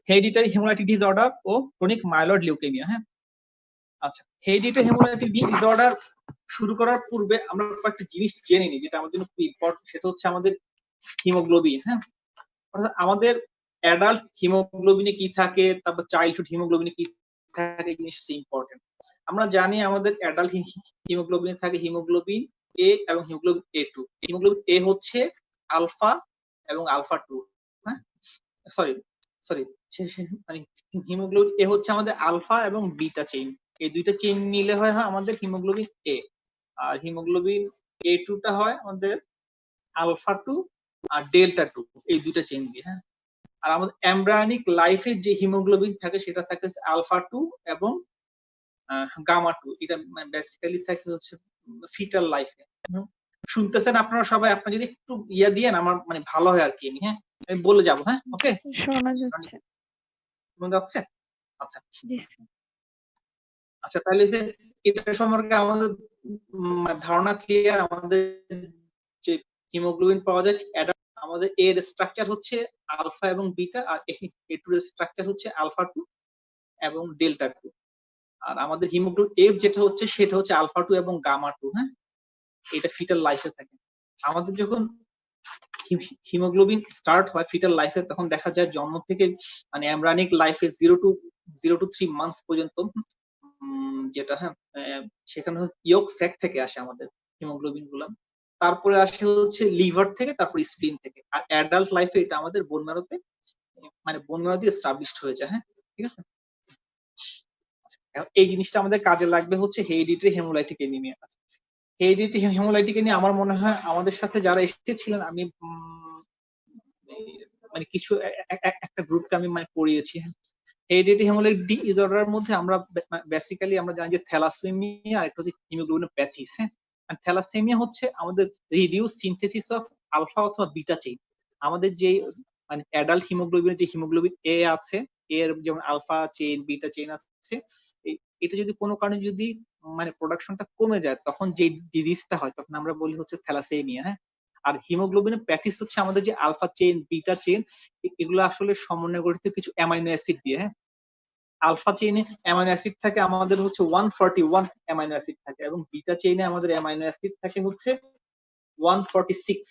Hereditary haemolytic disorder ও chronic myeloid leukaemia. হ্যাঁ, আচ্ছা, hereditary haemolytic disorder শুরু করার পূর্বে আমরা কয়েকটা জিনিস জেনে নিই যেটা আমাদের জন্য খুব ইম্পর্টেন্ট। সেটা হচ্ছে আমাদের হিমোগ্লোবিন। হ্যাঁ, অর্থাৎ আমাদের অ্যাডাল্ট হিমোগ্লোবিনে কি থাকে, তারপর চাইল্ডহুড হিমোগ্লোবিনে কি থাকে, জিনিসটা ইম্পর্টেন্ট। আমরা জানি আমাদের অ্যাডাল্ট হিমোগ্লোবিনে থাকে হিমোগ্লোবিন এ এবং হিমোগ্লোবিন A2। হিমোগ্লোবিন এ হচ্ছে আলফা এবং আলফা 2। হ্যাঁ, সরি সরি মানে হিমোগ্লোবিন এ হচ্ছে আমাদের আলফা এবং বিটা চেইন। এই দুইটা চেইন মিলে হয় আমাদের হিমোগ্লোবিন এ, আর হিমোগ্লোবিন A2 টা হয় আমাদের আলফা 2 আর ডেল্টা 2, এই দুইটা চেইন দিয়ে। হ্যাঁ, আর আমাদের এমব্রায়োনিক লাইফে যে হিমোগ্লোবিন থাকে সেটা থাকে আলফা 2 এবং গামা 2। এটা বেসিক্যালি থাকে হচ্ছে ফিটাল লাইফে। শুনতেছেন আপনারা সবাই? আপনারা যদি একটু ইয়া দিয়েন আমার মানে ভালো হয় আর কি। আমি হ্যাঁ আমি বলে যাব। হ্যাঁ, ওকে, শোনা যাচ্ছে। শোনা যাচ্ছে? আচ্ছা জি স্যার। আচ্ছা, তাহলে যে এটা সম্পর্কে আমাদের ধারণা ক্লিয়ার। আমাদের যে হিমোগ্লোবিন পাওয়া যায় আমাদের এর স্ট্রাকচার হচ্ছে আলফা এবং বিটা, আর A2 এর স্ট্রাকচার হচ্ছে আলফা 2 এবং ডেল্টা 2। আর আমাদের হিমোগ্লোবিন এফ যেটা হচ্ছে সেটা হচ্ছে আলফা 2 এবং গামা 2। হ্যাঁ, এটা ফিটাল লাইফে থাকে। আমাদের যখন হিমোগ্লোবিন স্টার্ট হয় ফিটাল লাইফে, তখন দেখা যায় জন্ম থেকে মানে এমব্রায়োনিক লাইফে 0 to 3 মান্থস পর্যন্ত যেটা হ্যাঁ সেখানে ইয়ক স্যাক থেকে আসে আমাদের হিমোগ্লোবিন গুলো। তারপরে আসে হচ্ছে লিভার থেকে, তারপর স্প্লিন থেকে। আর অ্যাডাল্ট লাইফে এটা আমাদের বোন ম্যারোতে মানে বোন ম্যারো দিয়ে এস্টাবলিশড হয়ে যায়। হ্যাঁ, ঠিক আছে। এই জিনিসটা আমাদের কাজে লাগবে হচ্ছে hereditary haemolytic anaemia. Hereditary haemolytic anaemia আমার মনে হয় আমাদের সাথে যারা এসেছিলেন, আমি মানে কিছু একটা গ্রুপকে আমি মানে পড়িয়েছি। হেরিডিটারি হেমোলাইটিক ডিসঅর্ডারের মধ্যে আমরা বেসিক্যালি আমরা জানি যে থ্যালাসেমিয়া আর একটা হচ্ছে হিমোগ্লোবিনোপ্যাথিস। হ্যাঁ, থ্যালাসেমিয়া হচ্ছে আমাদের রিডিউস সিনথেসিস অফ আলফা অথবা বিটা চেইন। আমাদের যে মানে অ্যাডাল্ট হিমোগ্লোবিনের যে হিমোগ্লোবিন এ আছে, এর যেমন আলফা চেইন বিটা চেইন আছে, এটা যদি কোনো কারণে যদি মানে প্রোডাকশনটা কমে যায়, তখন যে ডিজিজটা হয় তখন আমরা বলি হচ্ছে থ্যালাসেমিয়া। হ্যাঁ, আর হিমোগ্লোবিনোপ্যাথিস হচ্ছে আমাদের যে আলফা চেইন বিটা চেইন এগুলো আসলে সমন্বয় গঠিত কিছু অ্যামাইনো অ্যাসিড দিয়ে। হ্যাঁ, আলফা চেইনে অ্যামাইনো অ্যাসিড থাকে আমাদের হচ্ছে 141 অ্যামাইনো অ্যাসিড থাকে, এবং বিটা চেইনে আমাদের অ্যামাইনো অ্যাসিড থাকে হচ্ছে 146।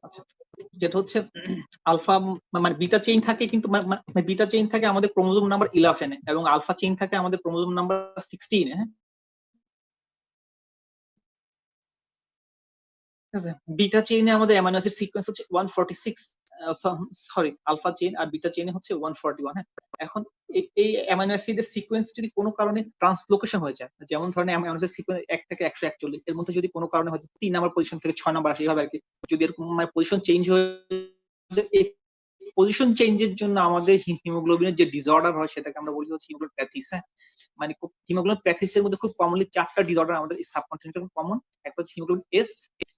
আচ্ছা, যেটা হচ্ছে আলফা মানে বিটা চেইন থাকে, কিন্তু বিটা চেইন থাকে আমাদের ক্রোমোজোম নাম্বার 11 এ এবং আলফা চেইন থাকে আমাদের ক্রোমোজোম নাম্বার 16 এ। হ্যাঁ, বিটা চেইনে আমাদের অ্যামাইনো অ্যাসিড সিকোয়েন্স হচ্ছে 146, সরি আলফা চেইন, আর বিটা চেইনে হচ্ছে 141। হ্যাঁ, এখন এই অ্যামাইনো অ্যাসিডের সিকোয়েন্স যদি কোনো কারণে ট্রান্সলোকেশন হয়ে যায়, যেমন ধরেন অ্যামাইনো অ্যাসিড সিকোয়েন্স 1 থেকে 141 এর মধ্যে যদি কোনো কারণে হয়তো 3 নাম্বার পজিশন থেকে 6 নাম্বার আসে, এইভাবে আর কি, যদি এরকম মানে পজিশন চেঞ্জ হয়ে যায়, এই পজিশন চেঞ্জের জন্য আমাদের হিমোগ্লোবিনের যে ডিসঅর্ডার হয় সেটাকে আমরা বলি হচ্ছে হিমোগ্লোবিনোপ্যাথিস। হ্যাঁ, মানে হিমোগ্লোবিনোপ্যাথিসের মধ্যে খুব কমনলি 4টা ডিসঅর্ডার আমাদের সাবকন্টিনেন্টাল কমন। একটা হচ্ছে haemoglobin S,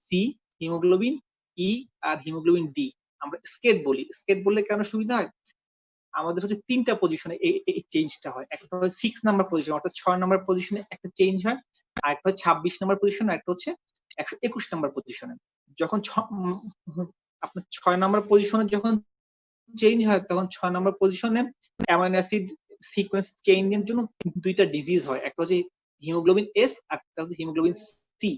C, haemoglobin E আর হিমোগ্লোবিন ডি। আমরা স্কেট বলি। স্কেট বললে কেন সুবিধা হয়, আমাদের হচ্ছে 3টা পজিশনে এই চেঞ্জটা হয়। একটা হয় 6 নাম্বার পজিশন, অর্থাৎ 6 নাম্বার পজিশনে একটা চেঞ্জ হয়, আর একটা হচ্ছে 26 নাম্বার পজিশন, আর একটা হচ্ছে 121 নাম্বার পজিশনে। যখন আপনার 6 নাম্বার পজিশনে যখন চেঞ্জ হয়, তখন 6 নাম্বার পজিশনে অ্যামাইনো অ্যাসিড সিকোয়েন্স চেঞ্জের জন্য দুইটা ডিজিজ হয়, একটা হচ্ছে হিমোগ্লোবিন এস আর একটা হচ্ছে হিমোগ্লোবিন সি।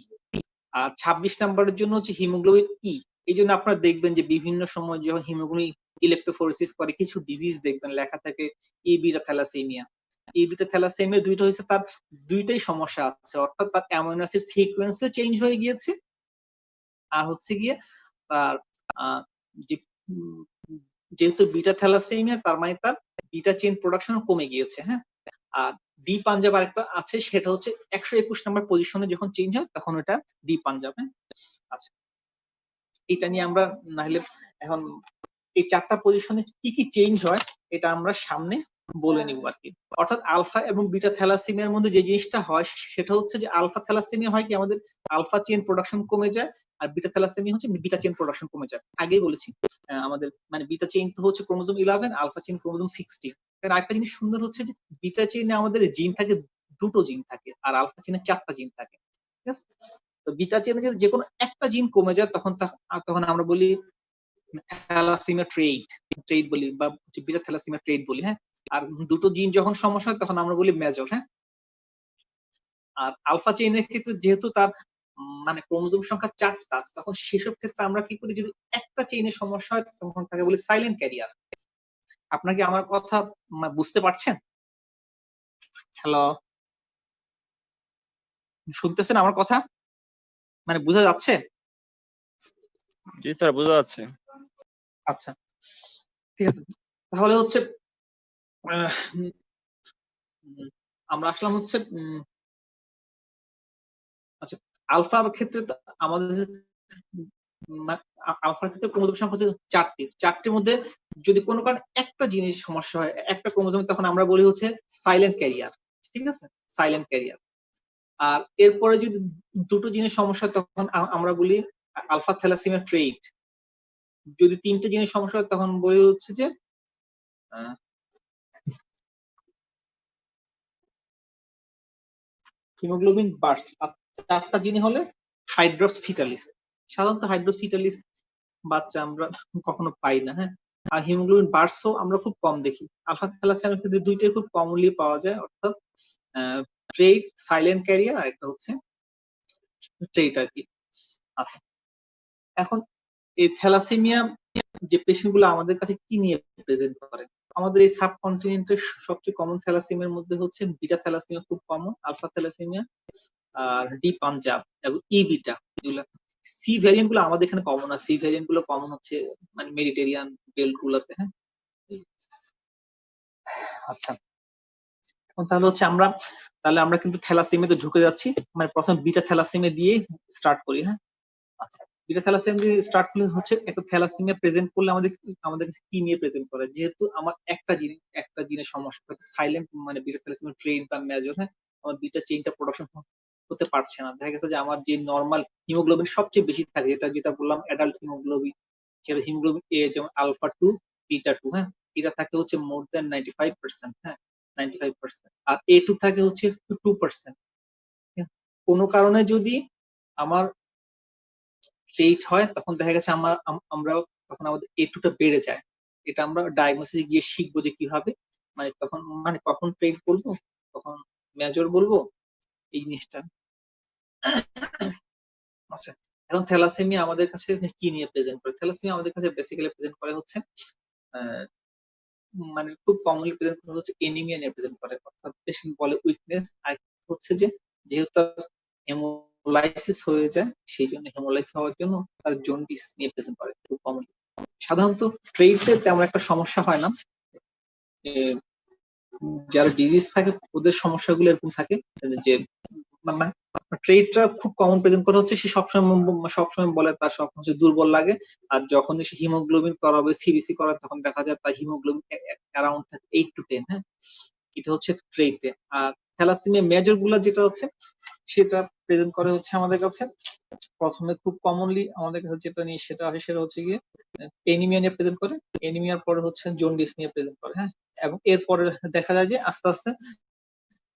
আর 26 নাম্বারের জন্য হচ্ছে হিমোগ্লোবিন ই। এই জন্য আপনারা দেখবেন যে বিভিন্ন সময় যখন হিমোগ্লোবিন ইলেকট্রোফোরেসিস করে কিছু ডিজিজ দেখবেন লেখা থাকে ই বিটা থ্যালাসেমিয়া। ই বিটা থ্যালাসেমিয়া দুইটা হয়েছে, তার দুইটাই সমস্যা আছে, অর্থাৎ তার অ্যামাইনো অ্যাসিড সিকোয়েন্সে চেঞ্জ হয়ে গিয়েছে, আর হচ্ছে গিয়ে তার যে যেহেতু বিটা থ্যালাসেমিয়া তার মানে তার বিটা চেইন প্রোডাকশনও কমে গিয়েছে। হ্যাঁ, আর ডি পাঞ্জাব আরেকটা আছে, সেটা হচ্ছে 121 নাম্বার পজিশনে যখন চেঞ্জ হয় তখন ওটা ডি পাঞ্জাব। হ্যাঁ, আচ্ছা, এটা নিয়ে আমরা না হলে এখন এই 4টা পজিশনে কি কি চেঞ্জ হয় এটা আমরা সামনে বলে নিব আর কি। অর্থাৎ আলফা এবং বিটা থ্যালাসেমিয়ার মধ্যে যে জিনিসটা হয় সেটা হচ্ছে যে আলফা থ্যালাসেমিয়া হয় কি আমাদের আলফা চেইন প্রোডাকশন কমে যায়, আর বিটা থ্যালাসেমিয়া হচ্ছে বিটা চেইন প্রোডাকশন কমে যায়। আগেই বলেছি আমাদের মানে বিটা চেইন তো হচ্ছে ক্রোমোজোম 11, আলফা চেইন ক্রোমোজোম 16। আরেকটা জিনিস সুন্দর হচ্ছে যে বিটা চেইনে আমাদের জিন থাকে দুটো জিন থাকে আর আলফা চেইনে 4টা জিন থাকে, ঠিক আছে? তো বিটা চেইনে যদি যে কোনো একটা জিন কমে যায় তখন তখন আমরা বলি থ্যালাসেমিয়া ট্রেইট বলি বা বিটা থ্যালাসেমিয়া ট্রেইট বলি, হ্যাঁ। আর দুটো জিন যখন সমস্যা হয় তখন আমরা বলি মেজর, হ্যাঁ। আর আলফা চেইনের ক্ষেত্রে যেহেতু তার মানে ক্রোমোজোম সংখ্যা 4টা, তখন সেসব ক্ষেত্রে আমরা কি করি, যদি একটা চেইনের সমস্যা হয় তখন তাকে বলি সাইলেন্ট ক্যারিয়ার। আপনারা কি আমার কথা বুঝতে পারছেন? হ্যালো, শুনতেছেন আমার কথা? মানে বোঝা যাচ্ছে? জি স্যার, বোঝা যাচ্ছে। আচ্ছা, ঠিক আছে। তাহলে হচ্ছে আমরা আসলাম হচ্ছে আচ্ছা, আলফার ক্ষেত্রে তো আমাদের আলফার ক্ষেত্রে ক্রোমোজোম সংখ্যা হচ্ছে 4টির মধ্যে যদি কোনো কারণে একটা জিনিস সমস্যা হয়, একটা ক্রোমোজোম, তখন আমরা বলি হচ্ছে সাইলেন্ট ক্যারিয়ার, ঠিক আছে? Silent career. আর এরপরে যদি দুটো জিনিস সমস্যা হয় তখন আমরা বলি আলফা থ্যালাসেমিয়া ট্রেইট। যদি 3টে জিনিস সমস্যা হয় তখন বলি হচ্ছে যে হিমোগ্লোবিন বার্স। 4টা জিনিস হলে হাইড্রোস ফিটালিস। সাধারণত হাইড্রোস ফিটালিস বাচ্চা আমরা কখনো পাই না, হ্যাঁ। আর হিমোগ্লোবিন বার্সও আমরা খুব কম দেখি। আলফা থ্যালাসেমিয়ার ক্ষেত্রে দুইটাই খুব কমনলি পাওয়া যায়, অর্থাৎ ট্রেইট সাইলেন্ট ক্যারিয়ার আর একটা হচ্ছে ট্রেইট আর কি। আচ্ছা, এখন এই থ্যালাসেমিয়া যে পেশেন্ট গুলো আমাদের কাছে কি নিয়ে প্রেজেন্ট করে, আমাদের এই সাবকন্টিনেন্টের সবচেয়ে কমন থ্যালাসেমিয়ার মধ্যে হচ্ছে বিটা থ্যালাসেমিয়া খুব কমন, আলফা থ্যালাসেমিয়া আর ডি পাঞ্জাব এবং ই বিটা, এগুলো। সি ভ্যারিয়েন্ট গুলো আমাদের এখানে কমন না, সি ভ্যারিয়েন্ট গুলো কমন হচ্ছে মানে মেডিটেরিয়ান বেল্ট গুলোতে, হ্যাঁ। আচ্ছা, এখন তাহলে আমরা কিন্তু থ্যালাসেমিয়াতে ঢুকে যাচ্ছি। মানে প্রথম বিটা থ্যালাসেমিয়া দিয়ে স্টার্ট করি, হ্যাঁ। আচ্ছা, বিটা থ্যালাসেমিয়া দিয়ে স্টার্ট করলে হচ্ছে একটা থ্যালাসেমিয়া প্রেজেন্ট করলে আমাদের কাছে কি নিয়ে প্রেজেন্ট করে, যেহেতু আমার একটা জিনের সমস্যা, সাইলেন্ট মানে বিটা থ্যালাসেমিয়া ট্রেইন বা মেজর, হ্যাঁ। আমার বিটা চেইনটা প্রোডাকশন হতে পারছে না, দেখা গেছে যে আমার যে নর্মাল হিমোগ্লোবিন সবচেয়ে বেশি থাকে, যেটা বললাম অ্যাডাল্ট হিমোগ্লোবিন, সেটা হিমোগ্লোবিন এ যেমন আলফা 2 বিটা 2, হ্যাঁ। এটা থাকে হচ্ছে মোর দ্যান 95%, হ্যাঁ, 95%। আর A2 থাকে হচ্ছে 2%। কোনো কারণে যদি আমার ট্রেইট হয় তখন দেখা গেছে আমরা তখন আমাদের A2টা বেড়ে যায়। এটা আমরা ডায়াগনোসিসে গিয়ে শিখবো যে কিভাবে, মানে কখন ট্রেইট বলবো, কখন মেজর বলবো, এই জিনিসটা। আচ্ছা, এখন থ্যালাসেমিয়া আমাদের কাছে কি নিয়ে প্রেজেন্ট করে? থ্যালাসেমিয়া আমাদের কাছে বেসিক্যালি প্রেজেন্ট করে হচ্ছে মানে খুব কমনলি প্রেজেন্ট করে হচ্ছে এনিমিয়া নিয়ে প্রেজেন্ট করে, অর্থাৎ পেশেন্ট বলে উইকনেস। আর হচ্ছে যে যেহেতু হেমোলাইসিস হয়ে যায়, সেই জন্য হেমোলাইসিস হওয়ার জন্য তার জন্ডিস নিয়ে প্রেজেন্ট করে খুব কমনলি। সাধারণত ট্রেইটে তেমন একটা সমস্যা হয় না, যারা ডিজিজ থাকে ওদের সমস্যাগুলো এরকম থাকে যে ট্রেইটটা খুব কমন প্রেজেন্ট করা হচ্ছে, সে সবসময় বলে তার সব হচ্ছে দুর্বল লাগে। আর যখন সে হিমোগ্লোবিন করাবে, সিবিসি করাবে, তখন দেখা যায় তার হিমোগ্লোবিন অ্যারাউন্ড থাকে 8 to 10, হ্যাঁ। এটা হচ্ছে ট্রেইটে। আর থ্যালাসেমিয়া মেজর গুলা যেটা হচ্ছে সেটা প্রেজেন্ট করে হচ্ছে আমাদের কাছে প্রথমে খুব কমনলি আমাদের কাছে যেটা নিয়ে সেটা আসে সেটা হচ্ছে গিয়ে এনিমিয়া নিয়ে প্রেজেন্ট করে, এনিমিয়ার পরে হচ্ছে জন্ডিস নিয়ে প্রেজেন্ট করে, হ্যাঁ। এবং এরপরে দেখা যায় যে আস্তে আস্তে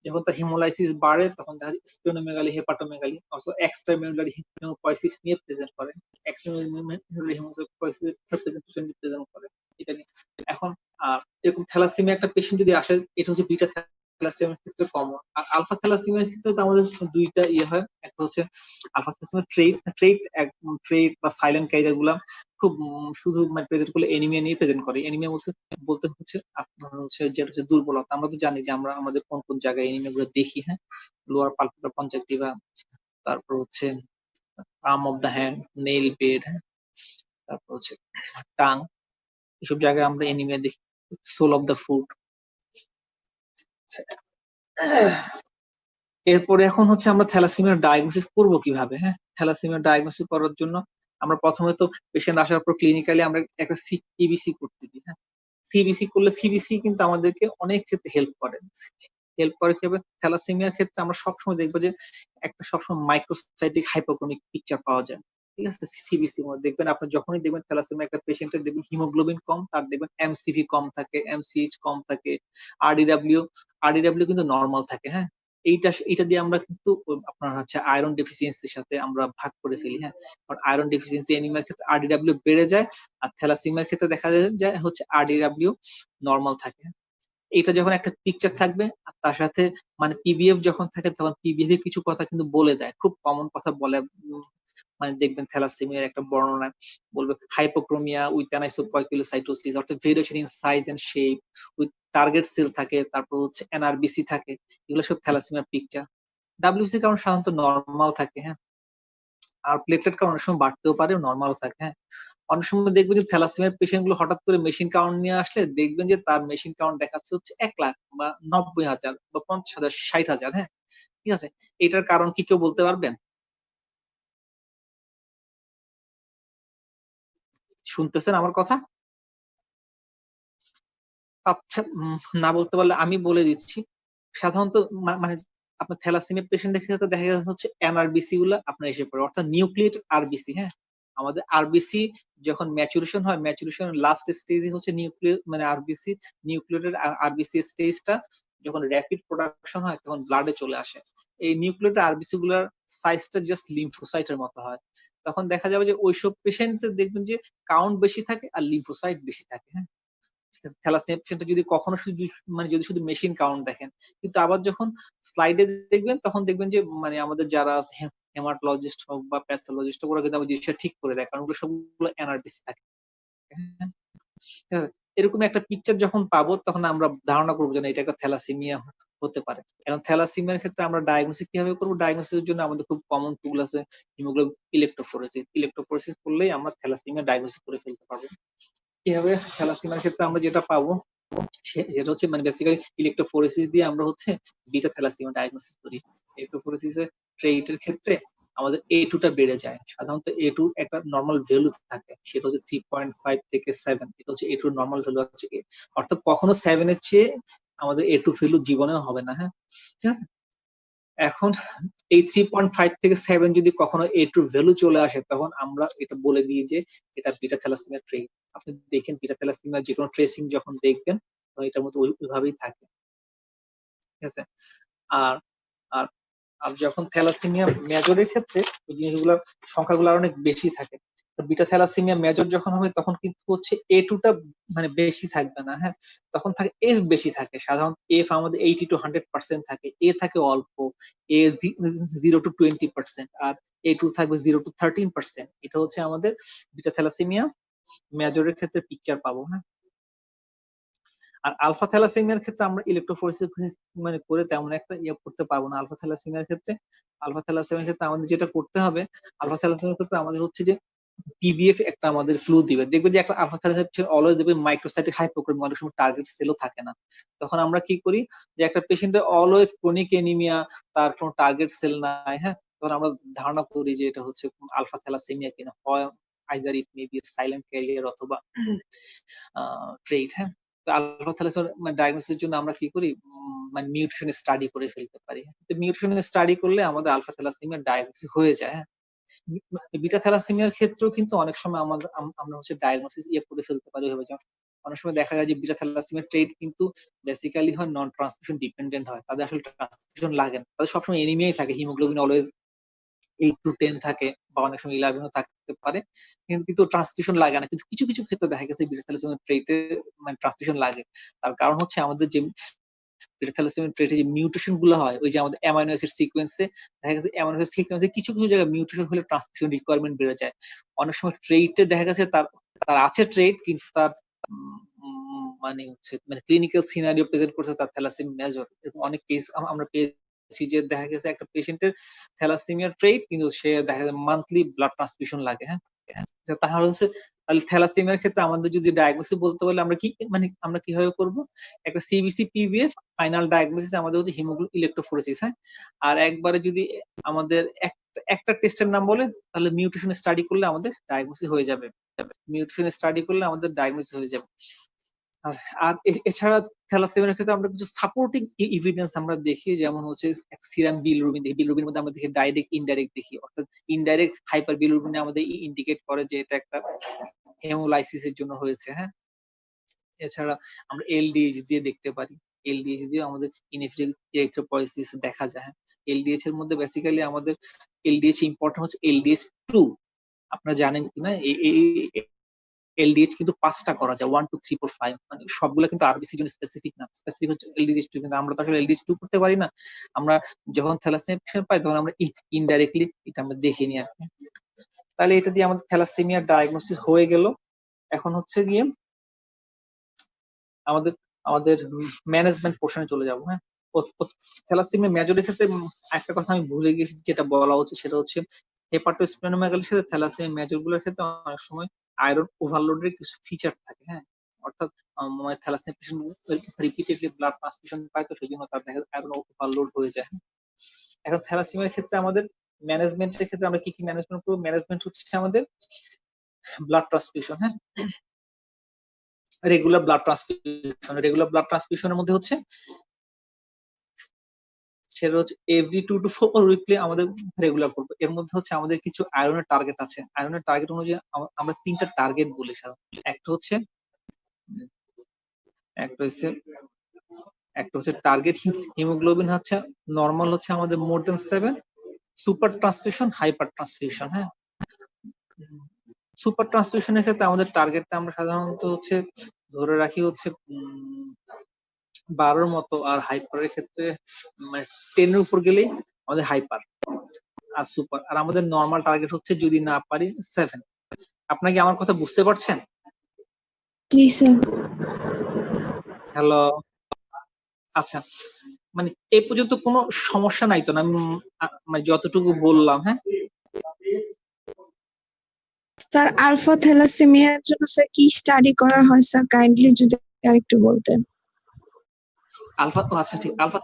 যখন তার হিমোলাইসিস বাড়ে তখন দেখা যায় স্প্লেনোমেগালি, হেপাটোমেগালি, অথবা এক্সট্রামেডুলারি হেমোপয়েসিস নিয়ে প্রেজেন্ট করে, এক্সট্রামেডুলারি হেমোপয়েসিস প্রেজেন্টেশন নিয়ে প্রেজেন্ট করে। এটা নিয়ে এখন এরকম থ্যালাসেমিয়া একটা পেশেন্ট যদি আসে, এটা হচ্ছে বিটা থ্যালাসেমিয়ার ক্ষেত্রে কমন। আর আলফা থ্যালাসেমিয়ার ক্ষেত্রে তো আমাদের দুইটা হয়, একটা হচ্ছে আলফা থ্যালাসেমিয়া ট্রেইট বা সাইলেন্ট ক্যারিয়ার গুলা খুব শুধু মানে প্রেজেন্ট করলে এনিমিয়া নিয়ে প্রেজেন্ট করে। এনিমিয়া বলতে হচ্ছে আপনার হচ্ছে যেটা হচ্ছে দুর্বলতা। আমরা তো জানি যে আমরা আমাদের কোন কোন জায়গায় এনিমিয়া গুলো দেখি, হ্যাঁ। লোয়ার পালপেবরার কনজাংক্টিভা, তারপর হচ্ছে palm of the hand, nail bed, হ্যাঁ, তারপর হচ্ছে টাং, এসব জায়গায় আমরা এনিমিয়া দেখি, সোল অফ দ্য ফুট। এরপরে এখন হচ্ছে আমরা থ্যালাসেমিয়ার ডায়াগনোসিস করব কিভাবে, হ্যাঁ। থ্যালাসেমিয়ার ডায়াগনোসিস করার জন্য আমরা প্রথমে তো পেশেন্ট আসার পর ক্লিনিক্যালি আমরা একটা সিবিসি করতে দিই, হ্যাঁ। সিবিসি কিন্তু আমাদেরকে অনেক ক্ষেত্রে হেল্প করে কিভাবে, থ্যালাসেমিয়ার ক্ষেত্রে আমরা সবসময় দেখবো যে একটা সবসময় মাইক্রোসাইটিক হাইপোক্রোমিক পিকচার পাওয়া যায়, ঠিক আছে। সিবিসি মধ্যে দেখবেন, আপনি যখনই দেখবেন থ্যালাসেমিয়া একটা পেশেন্টের দেখবেন হিমোগ্লোবিন কম, তার দেখবেন এমসিভি কম থাকে, এমসিএইচ কম থাকে, আরডিডব্লিউ কিন্তু নর্মাল থাকে, হ্যাঁ। এইটা দিয়ে আমরা কিন্তু আপনার হচ্ছে আয়রন ডেফিসিয়েন্সির সাথে আমরা ভাগ করে ফেলি, হ্যাঁ। কারণ আয়রন ডেফিসিয়েন্সি এনিমিয়ার ক্ষেত্রে আরডিডব্লিউ বেড়ে যায়, আর থ্যালাসেমিয়ার ক্ষেত্রে দেখা যায় হচ্ছে আরডিডব্লিউ নর্মাল থাকে। এটা যখন একটা পিকচার থাকবে আর তার সাথে মানে পিবিএফ যখন থাকে তখন পিবিএফ এর কিছু কথা কিন্তু বলে দেয়, খুব কমন কথা বলে। মানে দেখবেন থ্যালাসেমিয়ার একটা বর্ণনা বলবে হাইপোক্রোমিয়া উইথ অ্যানাইসোপয়কিলোসাইটোসিস, অর্থাৎ variation in size and shape with target cell থাকে, তারপর হচ্ছে এনআরবিসি থাকে, এগুলো সব থ্যালাসেমিয়ার পিকচার। ডাব্লিউসি কারণ সাধারণত নর্মাল থাকে, হ্যাঁ। আর প্লেটলেট কারণ অনেক সময় বাড়তেও পারে, নর্মালও থাকে, হ্যাঁ। অনেক সময় দেখবেন যে থ্যালাসেমিয়ার পেশেন্ট গুলো হঠাৎ করে মেশিন কাউন্ট নিয়ে আসলে দেখবেন যে তার মেশিন কাউন্ট দেখাচ্ছে হচ্ছে 1,00,000 বা 90,000 বা 50,000 60,000, হ্যাঁ। ঠিক আছে, এটার কারণ কি কেউ বলতে পারবেন? শুনতেছেন আমার কথা? আচ্ছা, না বলতে পারলে আমি বলে দিচ্ছি। সাধারণত মানে আপনার থ্যালাসেমিয়া পেশেন্টের ক্ষেত্রে দেখা যাচ্ছে হচ্ছে এনআরবিসি গুলা আপনার এসে পড়ে, অর্থাৎ নিউক্লিয়েটেড আরবিসি, হ্যাঁ। আমাদের আরবিসি যখন ম্যাচুরেশন হয়, ম্যাচুরেশন লাস্ট স্টেজে হচ্ছে নিউক্লিয় মানে আরবিসি, নিউক্লিয়েটেড আরবিসি স্টেজটা যখন র‍্যাপিড প্রোডাকশন হয় তখন ব্লাডে চলে আসে। এই নিউক্লিয়েটেড আরবিসি গুলার সাইজটা জাস্ট লিম্ফোসাইটের মতো হয়। তখন দেখা যাবে যে ওইসব পেশেন্টদের দেখবেন যে কাউন্ট বেশি থাকে আর লিম্ফোসাইট বেশি থাকে, হ্যাঁ। থ্যালাসেমিয়া পেশেন্টের যদি কখনো শুধু মানে যদি শুধু মেশিন কাউন্ট দেখেন, কিন্তু আবার যখন স্লাইডে দেখবেন তখন দেখবেন যে মানে আমাদের যারা হেমাটোলজিস্ট হোক বা প্যাথোলজিস্ট ওরা কিন্তু আমার জিনিসটা ঠিক করে দেয়, কারণ ওগুলো সবগুলো এনআরবিসি থাকে, হ্যাঁ? ঠিক আছে? এরকম একটা পিকচার যখন পাবো তখন আমরা ধারণা করবো যে না, এটা একটা থ্যালাসেমিয়া হতে পারে। এখন থ্যালাসেমিয়ার ক্ষেত্রে আমরা ডায়াগনোসিস কিভাবে করবো? ডায়াগনোসিসের জন্য আমাদের খুব কমন টুল আছে, হিমোগ্লোবিন ইলেকট্রোফোরেসিস। ইলেকট্রোফোরেসিস করলেই আমরা থ্যালাসেমিয়া ডায়াগনোসিস করে ফেলতে পারবো। কিভাবে? থ্যালাসেমিয়ার ক্ষেত্রে আমরা যেটা পাবো যেটা হচ্ছে মানে বেসিক্যালি ইলেকট্রোফোরেসিস দিয়ে আমরা হচ্ছে বিটা থ্যালাসেমিয়া ডায়াগনোসিস করি। ইলেকট্রোফোরেসিসের ট্রেইটের ক্ষেত্রে আমাদের A2 টা বেড়ে যায়। সাধারণত A2 একটা নরমাল ভ্যালু থাকে, সেটা হচ্ছে 3.5 থেকে 7। এটা হচ্ছে A2 নরমাল ভ্যালু হচ্ছে অর্থাৎ কখনো 7 এর চেয়ে আমাদের A2 ভ্যালু জীবনেও হবে না, হ্যাঁ। ঠিক আছে, এখন এই 3.5 থেকে 7 যদি কখনো A2 ভ্যালু চলে আসে তখন আমরা এটা বলে দিই যে এটা বিটা থ্যালাসেমিয়া ট্রেইট। আপনি দেখেন বিটা থ্যালাসেমিয়া যে কোনো ট্রেসিং যখন দেখবেন এটার মধ্যে ওইভাবেই থাকে, ঠিক আছে। আর আর আর যখন থ্যালাসেমিয়া মেজরের ক্ষেত্রে ওই জিনিসগুলোর সংখ্যাগুলো অনেক বেশি থাকে। বিটা থ্যালাসেমিয়া মেজর যখন হবে তখন কিন্তু হচ্ছে A2 টা মানে বেশি থাকবে না, হ্যাঁ। তখন থাকে F বেশি থাকে। সাধারণত F আমাদের 80 to 100% থাকে, A থাকে অল্প, A 0 to 20%, আর A2 থাকবে 0 to 13%। এটা হচ্ছে আমাদের বিটা থ্যালাসেমিয়া মেজরের ক্ষেত্রে পিকচার পাবো, হ্যাঁ। আর আলফা থ্যালাসেমিয়ার ক্ষেত্রে আমরা ইলেকট্রোফোরেসিস মানে করে তেমন একটা ইয়ে করতে পারবো না। আলফা থ্যালাসেমিয়ার ক্ষেত্রে আমাদের যেটা করতে হবে, আলফা থ্যালাসেমিয়ার ক্ষেত্রে আমাদের হচ্ছে যে পিবিএফ একটা আমাদের ফ্লু দিবে। দেখবে যে একটা আলফা থ্যালাসেমিয়া অলওয়েজ দেখবে মাইক্রোসাইটিক হাইপোক্রোমিয়া, অনেক সময় টার্গেট সেলও থাকে না। তখন আমরা কি করি যে একটা পেশেন্টের অলওয়েজ ক্রনিক এনিমিয়া, তার কোনো টার্গেট সেল নাই, হ্যাঁ। তখন আমরা ধারণা করি যে এটা হচ্ছে আলফা থ্যালাসেমিয়া কিনা, হয় either it may be silent career অথবা ট্রেইট, হ্যাঁ। তো আলফা থ্যালাসেমিয়া ডায়াগনোসিসের জন্য আমরা কি করি, মানে মিউটেশন স্টাডি করে ফেলতে পারি। তো মিউটেশন স্টাডি করলে আমাদের আলফা থ্যালাসেমিয়া ডায়াগনোসিস হয়ে যায়, হ্যাঁ। বিটা থ্যালাসেমিয়ার ক্ষেত্রেও কিন্তু অনেক সময় আমাদের আমরা হচ্ছে ডায়াগনোসিস ইয়ে করে ফেলতে পারি ওইভাবে। যেমন অনেক সময় দেখা যায় যে বিটা থ্যালাসেমিয়ার ট্রেট কিন্তু বেসিক্যালি হয় নন ট্রান্সমিশন ডিপেন্ডেন্ট হয়, তাদের আসলে ট্রান্সমিশন লাগে না, তাদের সবসময় এনিমিয়াই থাকে, হিমোগ্লোবিন অলওয়েজ 8 to 10 থাকে বা অনেক সময় 11 ও থাকতে পারে, কিন্তু ট্রান্সমিশন লাগে না। কিন্তু কিছু কিছু ক্ষেত্রে দেখা গেছে বিটা থ্যালাসেমিয়া ট্রেটে মানে ট্রান্সমিশন লাগে। তার কারণ হচ্ছে আমাদের যে বিটা থ্যালাসেমিয়া ট্রেটে যে মিউটেশন গুলো হয়, ওই যে আমাদের অ্যামাইনো অ্যাসিড সিকোয়েন্সে দেখা গেছে অ্যামাইনো অ্যাসিড সিকোয়েন্সে কিছু কিছু জায়গায় মিউটেশন হলে ট্রান্সমিশন রিকোয়ারমেন্ট বেড়ে যায়। অনেক সময় ট্রেটে দেখা গেছে তার তার আছে ট্রেট, কিন্তু তার মানে হচ্ছে মানে ক্লিনিক্যাল সিনারিও প্রেজেন্ট করছে তার থ্যালাসেমিয়া মেজর। এরকম অনেক কেস আমরা পেয়েছি যে দেখা গেছে একটা পেশেন্টের থ্যালাসেমিয়া ট্রেট কিন্তু সে দেখা যায় মান্থলি ব্লাড ট্রান্সফিউশন লাগে, হ্যাঁ। তাহলে হচ্ছে তাহলে থ্যালাসেমিয়ার ক্ষেত্রে আমাদের যদি ডায়াগনোসিস বলতে বলে আমরা কি মানে আমরা কিভাবে করব, একটা সিবিসি পিভিএফ ফাইনাল ডায়াগনোসিস আমাদের হচ্ছে হিমোগ্লোবিন ইলেকট্রোফোরেসিস, হ্যাঁ। আর একবারে যদি আমাদের একটা টেস্টের নাম বলে তাহলে মিউটেশন স্টাডি করলে আমাদের ডায়াগনোসিস হয়ে যাবে, মিউটেশন স্টাডি করলে আমাদের ডায়াগনোসিস হয়ে যাবে। আর এছাড়া থ্যালাসেমিয়ার ক্ষেত্রে আমরা কিছু সাপোর্টিং এভিডেন্স আমরা দেখি, যেমন হচ্ছে সিরাম বিলিরুবিন দেখি, বিলিরুবিনের মধ্যে আমরা দেখি ডাইরেক্ট ইনডাইরেক্ট দেখি, অর্থাৎ ইনডাইরেক্ট হাইপার বিলিরুবিনে আমাদের ইন্ডিকেট করে যে এটা একটা হেমোলাইসিসের জন্য হয়েছে, হ্যাঁ। এছাড়া আমরা এলডিএইচ দিয়ে দেখতে পারি। এলডিএইচ দিয়ে আমাদের ইনএফিশিয়েন্ট এরিথ্রোপয়েসিস দেখা যায়। এলডিএইচ এর মধ্যে বেসিক্যালি আমাদের এলডিএইচ ইম্পর্টেন্ট হচ্ছে এলডিএইচ 2। আপনারা জানেন কিনা এলডিএইচ কিন্তু 5টা করা যায়, 1 2 3 4 5, মানে সবগুলো কিন্তু আরবিসির জন্য স্পেসিফিক না, স্পেসিফিক হচ্ছে এলডিএইচ 2, কিন্তু আমরা তো আসলে এলডিএইচ 2 করতে পারি না। আমরা যখন থ্যালাসেমিয়া পেশেন্ট পাই তখন আমরা ইনডাইরেক্টলি এটা আমরা দেখে নিই আর কি। তাহলে এটা দিয়ে আমাদের থ্যালাসেমিয়ার ডায়াগনোসিস হয়ে গেল। এখন হচ্ছে গিয়ে আমাদের আমাদের ম্যানেজমেন্ট পোর্শনে চলে যাবো। হ্যাঁ, থ্যালাসেমিয়া মেজরের ক্ষেত্রে একটা কথা আমি ভুলে গেছি যেটা বলা উচিত, সেটা হচ্ছে হেপাটোস্প্লেনোমেগালির সাথে থ্যালাসেমিয়া মেজর গুলোর ক্ষেত্রে অনেক সময় আয়রন ওভারলোডের কিছু ফিচার থাকে। হ্যাঁ, অর্থাৎ thalassemia patient repeatedly blood transfusion পায়, তো সেই জন্য তার দেখা আয়রন ওভারলোড হয়ে যায়। এখন থ্যালাসেমিয়ার ক্ষেত্রে আমাদের ম্যানেজমেন্টের ক্ষেত্রে আমরা কি কি ম্যানেজমেন্ট করবো? ম্যানেজমেন্ট হচ্ছে আমাদের ব্লাড ট্রান্সফিউশন। হ্যাঁ, রেগুলার ব্লাড ট্রান্সফিউশনের মধ্যে হচ্ছে সেটা হচ্ছে এভরি 2 to 4 উইকলি আমাদের রেগুলার করবো। এর মধ্যে হচ্ছে আমাদের কিছু আয়রনের টার্গেট আছে। আয়রনের টার্গেট অনুযায়ী আমরা 3টা টার্গেট বলি সাধারণত। একটা হচ্ছে একটা হচ্ছে টার্গেট হিমোগ্লোবিন হচ্ছে নরমাল হচ্ছে আমাদের মোর দেন 7, সুপার ট্রান্সফিউশন, হাইপার ট্রান্সফিউশন। হ্যাঁ, সুপার ট্রান্সফিউশনের ক্ষেত্রে আমাদের টার্গেটটা আমরা সাধারণত হচ্ছে ধরে রাখি হচ্ছে 12 মতো, আর হাইপারের ক্ষেত্রে মানে 10 এর উপর গেলেই আমাদের হাইপার আর সুপার, আর আমাদের নর্মাল টার্গেট হচ্ছে যদি না পারি 7। আপনারা কি আমার কথা বুঝতে পারছেন? জি স্যার। হ্যালো, আচ্ছা, মানে এই পর্যন্ত কোনো সমস্যা নাই তো না? মানে যতটুকু বললাম। হ্যাঁ স্যার, আলফা থ্যালাসেমিয়ার জন্য স্যার কি স্টাডি করা হয় স্যার, কাইন্ডলি যদি আরেকটু বলতেন। আচ্ছা ঠিক, আলফা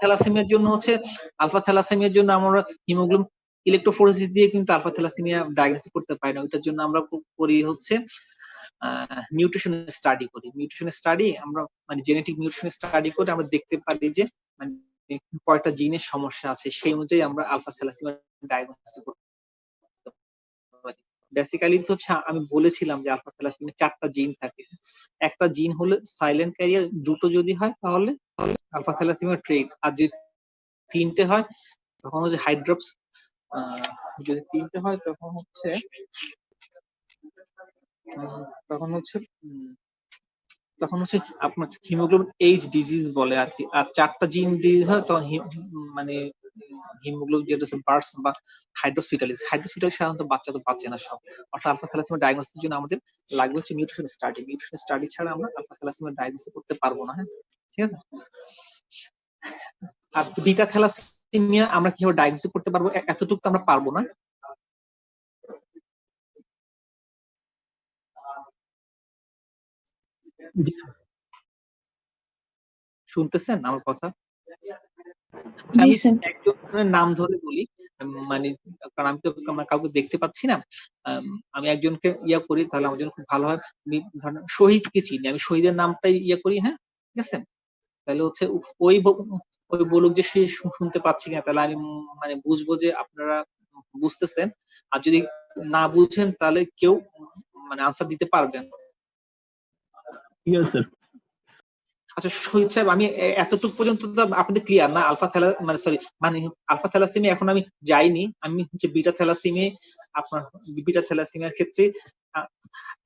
থ্যালাসেমিয়ার জন্য আমরা হিমোগ্লোবিন ইলেকট্রোফোরেসিস দিয়ে কিন্তু আলফা থ্যালাসেমিয়া ডায়াগনোসিস করতে পারি না। ওইটার জন্য আমরা করি হচ্ছে মিউটেশন স্টাডি আমরা মানে জেনেটিক মিউটেশন স্টাডি করে আমরা দেখতে পারি যে মানে কয়টা জিনের সমস্যা আছে, সেই অনুযায়ী আমরা আলফা থ্যালাসেমিয়া ডায়াগনোসিস করতে পারি। বেসিক্যালি তো হচ্ছে আমি বলেছিলাম যে আলফা থ্যালাসেমিয়া 4টা জিন থাকে। একটা জিন হলে সাইলেন্ট ক্যারিয়ার, দুটো যদি হয় তাহলে আলফা থ্যালাসেমিয়া ট্রেট, আর যদি 3টে হয় তখন হচ্ছে হাইড্রপস। যদি 3টে হয় তখন হচ্ছে তখন হচ্ছে তখন হচ্ছে আপনার হিমোগ্লোবিন এইচ ডিজিজ বলে আর কি। আর 4টা জিন ডিজিজ হয় তখন মানে হিমোগ্লোবিন যেটা হচ্ছে বার্স বা হাইড্রোসফিটালিস সাধারণত বাচ্চা তো বাঁচে না সব। অর্থাৎ আলফা থ্যালাসেমিয়া ডায়াগনোসিসের জন্য আমাদের লাগবে হচ্ছে মিউটেশন স্টাডি ছাড়া আমরা আলফা থ্যালাসেমিয়া ডায়াগনোসিস করতে পারবো না। হ্যাঁ, ঠিক আছে। আর বিটা থ্যালাসেমিয়া আমরা কিভাবে ডায়াগনোসিস করতে পারবো এতটুকু তো আমরা পারবো না। শুনতেছেন আমার কথা? জি আমি স্যার। একজনের নাম ধরে বলি, মানে কারণ আমি তো কাউকে দেখতে পাচ্ছি না। আমি একজনকে করি, তাহলে আমার জন্য খুব ভালো হয়। আমি ধরেন শহীদকে চিনি, আমি শহীদের নামটাই করি। হ্যাঁ, ঠিক আছে। তাহলে হচ্ছে ওই ওই বলুক যে সে শুনতে পাচ্ছি না, তাহলে আমি মানে বুঝবো যে আপনারা বুঝতেছেন। আর যদি না বুঝেন তাহলে কেউ মানে আনসার দিতে পারবেন। ঠিক আছে স্যার। আচ্ছা শহীদ সাহেব, আমি এতটুকু পর্যন্ত তো আপনাদের ক্লিয়ার না? আলফা থ্যালাসেমিয়া এখন আমি যাইনি, আমি হচ্ছে বিটা থ্যালাসেমিয়া। আপনার বিটা থ্যালাসেমিয়ার ক্ষেত্রে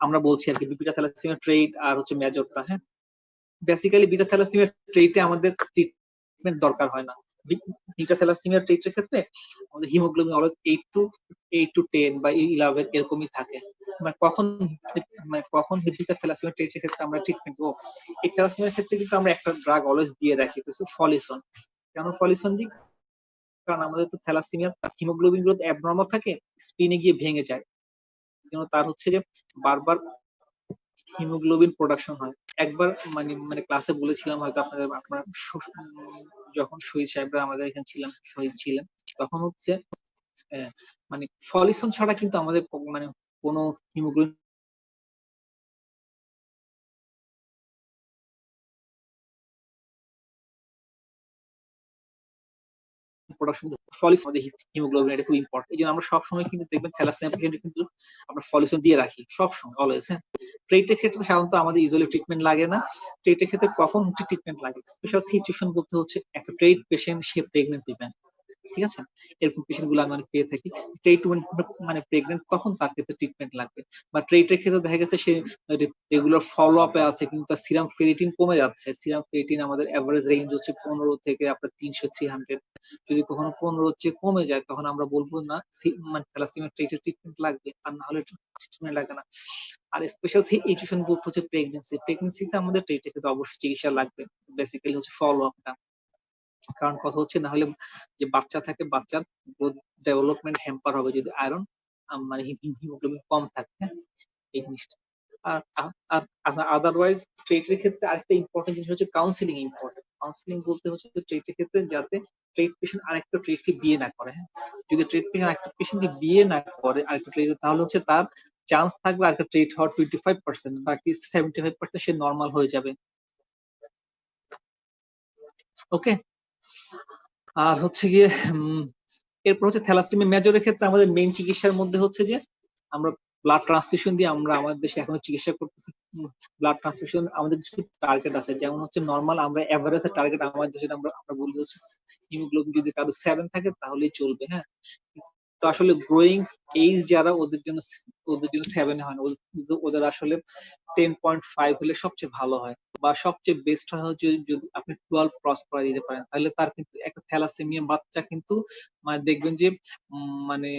আমরা বলছি আর কি, বিটা থ্যালাসেমিয়া ট্রেট আর হচ্ছে মেজরটা। হ্যাঁ, বেসিক্যালি বিটা থ্যালাসেমিয়া ট্রেটে আমাদের ট্রিটমেন্ট দরকার হয় না। বিটা থ্যালাসেমিয়া ট্রেটের ক্ষেত্রে আমাদের হিমোগ্লোবিন অলওয়েজ 8 to 10 বা 11 এরকমই থাকে। কখন বিটা থ্যালাসেমিয়া ট্রেটের ক্ষেত্রে আমরা ট্রিটমেন্ট এই থ্যালাসেমিয়ার ক্ষেত্রে কিন্তু আমরা একটা ড্রাগ অলওয়েজ দিয়ে রাখি, ফলিসন। কেন ফলিসন দিই? কারণ আমাদের তো থ্যালাসেমিয়ার হিমোগ্লোবিন গুলো অ্যাবনর্মাল থাকে, স্প্লিনে গিয়ে ভেঙে যায়। তার হচ্ছে যে বারবার হিমোগ্লোবিন প্রোডাকশন হয়। একবার মানে ক্লাসে বলেছিলাম হয়তো আপনার যখন শহীদ সাহেবরা আমাদের এখানে শহীদ ছিলেন, তখন হচ্ছে মানে ফলিসন ছাড়া কিন্তু আমাদের মানে কোনো হিমোগ্লোবিন প্রোডাকশন ফলিস আমাদের হিমোগ্লোবিন, এটা খুব ইম্পর্টেন্ট। এই জন্য আমরা সবসময় কিন্তু দেখবেন থ্যালাসেমিয়া পেশেন্টে কিন্তু আমরা ফলিসন দিয়ে রাখি সবসময়, অলওয়েজ। হ্যাঁ, ট্রেটের ক্ষেত্রে সাধারণত আমাদের ইউজুয়ালি ট্রিটমেন্ট লাগে না। ট্রেটের ক্ষেত্রে কখন ট্রিটমেন্ট লাগে? স্পেশাল সিচুয়েশন বলতে হচ্ছে একটা ট্রেট পেশেন্ট, সে প্রেগনেন্ট উইমেন, ঠিক আছে, এরকম পেশেন্ট গুলো আমি অনেক পেয়ে থাকি। ট্রেট মানে প্রেগনেন্ট, তখন তার ক্ষেত্রে ট্রিটমেন্ট লাগবে। বা ট্রেটের ক্ষেত্রে দেখা গেছে সে রেগুলার ফলো আপে আছে কিন্তু তার সিরাম ফেরিটিন কমে যাচ্ছে। সিরাম ফেরিটিন আমাদের এভারেজ রেঞ্জ হচ্ছে 15 থেকে আপনার 300-300। যদি কখনো 15 চেয়ে কমে যায় তখন আমরা বলবো না মানে থ্যালাসেমিয়া ট্রেটের ট্রিটমেন্ট লাগবে, আর না হলে ট্রিটমেন্ট লাগে না। আর স্পেশাল সিচুয়েশন বলতে হচ্ছে প্রেগনেন্সিতে আমাদের ট্রেটের ক্ষেত্রে অবশ্যই চিকিৎসা লাগবে। বেসিক্যালি হচ্ছে ফলো আপটা। কারণ কথা হচ্ছে না হলে যে বাচ্চা থাকে, বাচ্চার গ্রোথ ডেভেলপমেন্ট হ্যাম্পার হবে যদি আয়রন মানে হিমোগ্লোবিন কম থাকে। হ্যাঁ, এই জিনিসটা। আর আদারওয়াইজ ট্রেটের ক্ষেত্রে আরেকটা ইম্পর্টেন্ট জিনিস হচ্ছে কাউন্সিলিং ইম্পর্টেন্ট। কাউন্সিলিং বলতে হচ্ছে ট্রেটের ক্ষেত্রে যাতে ট্রেট পেশেন্ট আরেকটা ট্রেটকে বিয়ে না করে। হ্যাঁ, যদি ট্রেট পেশেন্ট আরেকটা পেশেন্টকে বিয়ে না করে আরেকটা ট্রেট, তাহলে হচ্ছে তার চান্স থাকবে আরেকটা ট্রেট হওয়ার 25%, বাকি 75% সে নর্মাল হয়ে যাবে। ওকে। আর হচ্ছে গিয়ে এরপর হচ্ছে থ্যালাসেমিয়া মেজরের ক্ষেত্রে আমাদের মেইন চিকিৎসার মধ্যে হচ্ছে যে আমরা ব্লাড ট্রান্সফিউশন দিয়ে আমরা আমাদের দেশে এখনো চিকিৎসা করতেছি। ব্লাড ট্রান্সফিউশন আমাদের কিছু টার্গেট আছে, যেমন হচ্ছে নর্মাল আমরা এভারেজ টার্গেট আমাদের দেশে আমরা বলি হচ্ছে হিমোগ্লোবিন যদি কারো 7 থাকে তাহলেই চলবে। হ্যাঁ, তো আসলে গ্রোয়িং এইজ যারা ওদের জন্য 7 হয় না, ওদের আসলে 10.5 হলে সবচেয়ে ভালো হয়, বা সবচেয়ে বেস্ট হয় হচ্ছে যদি আপনি 12 ক্রস করে দিতে পারেন, তাহলে তার কিন্তু একটা থ্যালাসেমিয়া বাচ্চা কিন্তু মানে দেখবেন যে মানে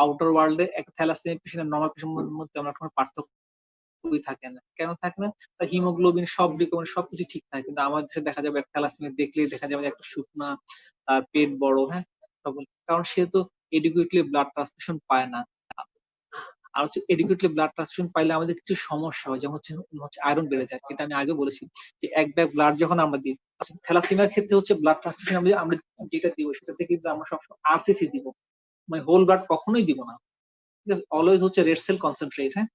আউটার ওয়ার্ল্ডে একটা থ্যালাসেমিয়া পেশেন্ট নর্মাল পেশেন্টের মধ্যে আমরা কোনো পার্থক্যই থাকে না। কেন থাকে না? তার হিমোগ্লোবিন সব রিকভারি সবকিছু ঠিক থাকে, কিন্তু আমাদের দেশে দেখা যাবে একটা থ্যালাসেমিয়া দেখলেই দেখা যাবে একটা শুকনা, তার পেট বড়। হ্যাঁ, কারণ সে তো এডুকুয়েটলি ব্লাড ট্রান্সফিউশন পায় না। আর হচ্ছে এডুকুয়েটলি ব্লাড ট্রান্সফিউশন পাইলে আমাদের কিছু সমস্যা হয়, যেমন হচ্ছে আয়রন বেড়ে যায়, যেটা আমি আগে বলেছি যে এক ব্যাগ ব্লাড যখন আমরা দিই, থ্যালাসেমিয়ার ক্ষেত্রে হচ্ছে ব্লাড ট্রান্সফিউশন আমরা যেটা দিব সেটাতে কিন্তু আমরা সবসময় আরসিসি দিব, মানে হোল ব্লাড কখনোই দিব না। ঠিক আছে, অলওয়েজ হচ্ছে রেড সেল কনসেন্ট্রেট। হ্যাঁ,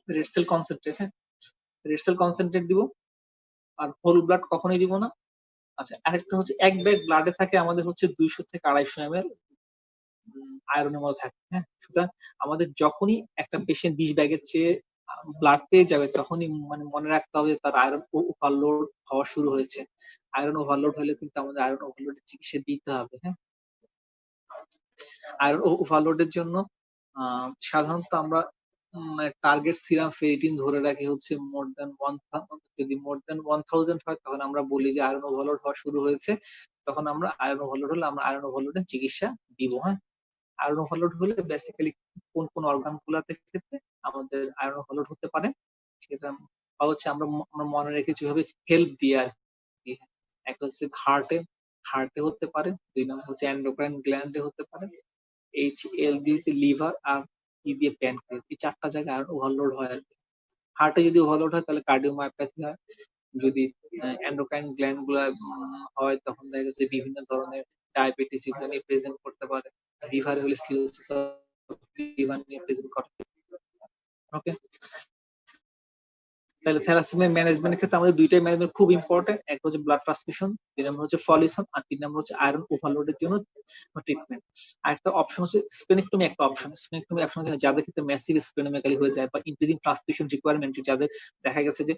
রেড সেল কনসেন্ট্রেট। হ্যাঁ, রেড সেল কনসেন্ট্রেট দিব, আর হোল ব্লাড কখনোই দিব না। আচ্ছা, আরেকটা হচ্ছে এক ব্যাগ ব্লাডে থাকে আমাদের হচ্ছে 200 থেকে 250 ml আয়রনের মতো থাকে। হ্যাঁ, সুতরাং আমাদের যখনই একটা পেশেন্ট 20 ব্যাগের চেয়ে ব্লাড পেয়ে যাবে তখনই মানে মনে রাখতে হবে তার আয়রন ওভারলোড হওয়া শুরু হয়েছে। আয়রন ওভারলোড হলে কিন্তু আমাদের আয়রন ওভারলোডের চিকিৎসা দিতে হবে। হ্যাঁ, আয়রন ওভারলোডের জন্য সাধারণত আমরা টার্গেট সিরাম ফেরিটিন ধরে রাখি হচ্ছে মোর দেন 1000। যদি মোর দেন 1000 হয় তখন আমরা বলি যে আয়রন ওভারলোড হওয়া শুরু হয়েছে, তখন আমরা আয়রন ওভারলোড হলে আমরা আয়রন ওভারলোডের চিকিৎসা দিব। হ্যাঁ, আয়রন ওভারলোড হলে বেসিক্যালি কোন কোন অর্গান গুলাতে ক্ষেত্রে আমাদের আয়রন ওভারলোড হতে পারে সেটা হচ্ছে আমরা মনে রেখেছি ভাবে হেল্প দিয়ে আর কি। একটা হচ্ছে হার্টে হতে পারে, 2 নম্বর হচ্ছে এন্ডোক্রাইন গ্ল্যান্ডে হতে পারে, HL দিয়েছে লিভার, আর ই দিয়ে প্যানক্রিয়াস, এই 4টা জায়গায় আয়রন ওভারলোড হয় আর কি। হার্টে যদি ওভারলোড হয় তাহলে কার্ডিওমায়োপ্যাথি হয়। যদি এন্ডোক্রাইন গ্ল্যান্ড গুলা হয় তখন দেখা যাচ্ছে বিভিন্ন ধরনের ডায়াবেটিস ইত্যাদি প্রেজেন্ট করতে পারে। লিভারে হলে সিরোসিস অফ লিভার নিয়ে প্রেজেন্ট করে। ওকে, তাহলে থ্যালাসেমিয়া ম্যানেজমেন্টের ক্ষেত্রে আমাদের দুইটাই ম্যানেজমেন্ট খুব ইম্পর্টেন্ট। একটা হচ্ছে ব্লাড ট্রান্সফিউশন, 2 নম্বর হচ্ছে ফলিউশন, আর 3 নম্বর হচ্ছে আয়রন ওভারলোডের জন্য ট্রিটমেন্ট। আর একটা অপশন হচ্ছে স্পেনেক্টমি। একটা অপশন স্পেনেক্টমি অপশন হচ্ছে যাদের ক্ষেত্রে ম্যাসিভ স্প্লেনোমেগালি হয়ে যায় বা ইনক্রিজিং ট্রান্সফিউশন রিকোয়ারমেন্ট, যাদের দেখা গেছে যে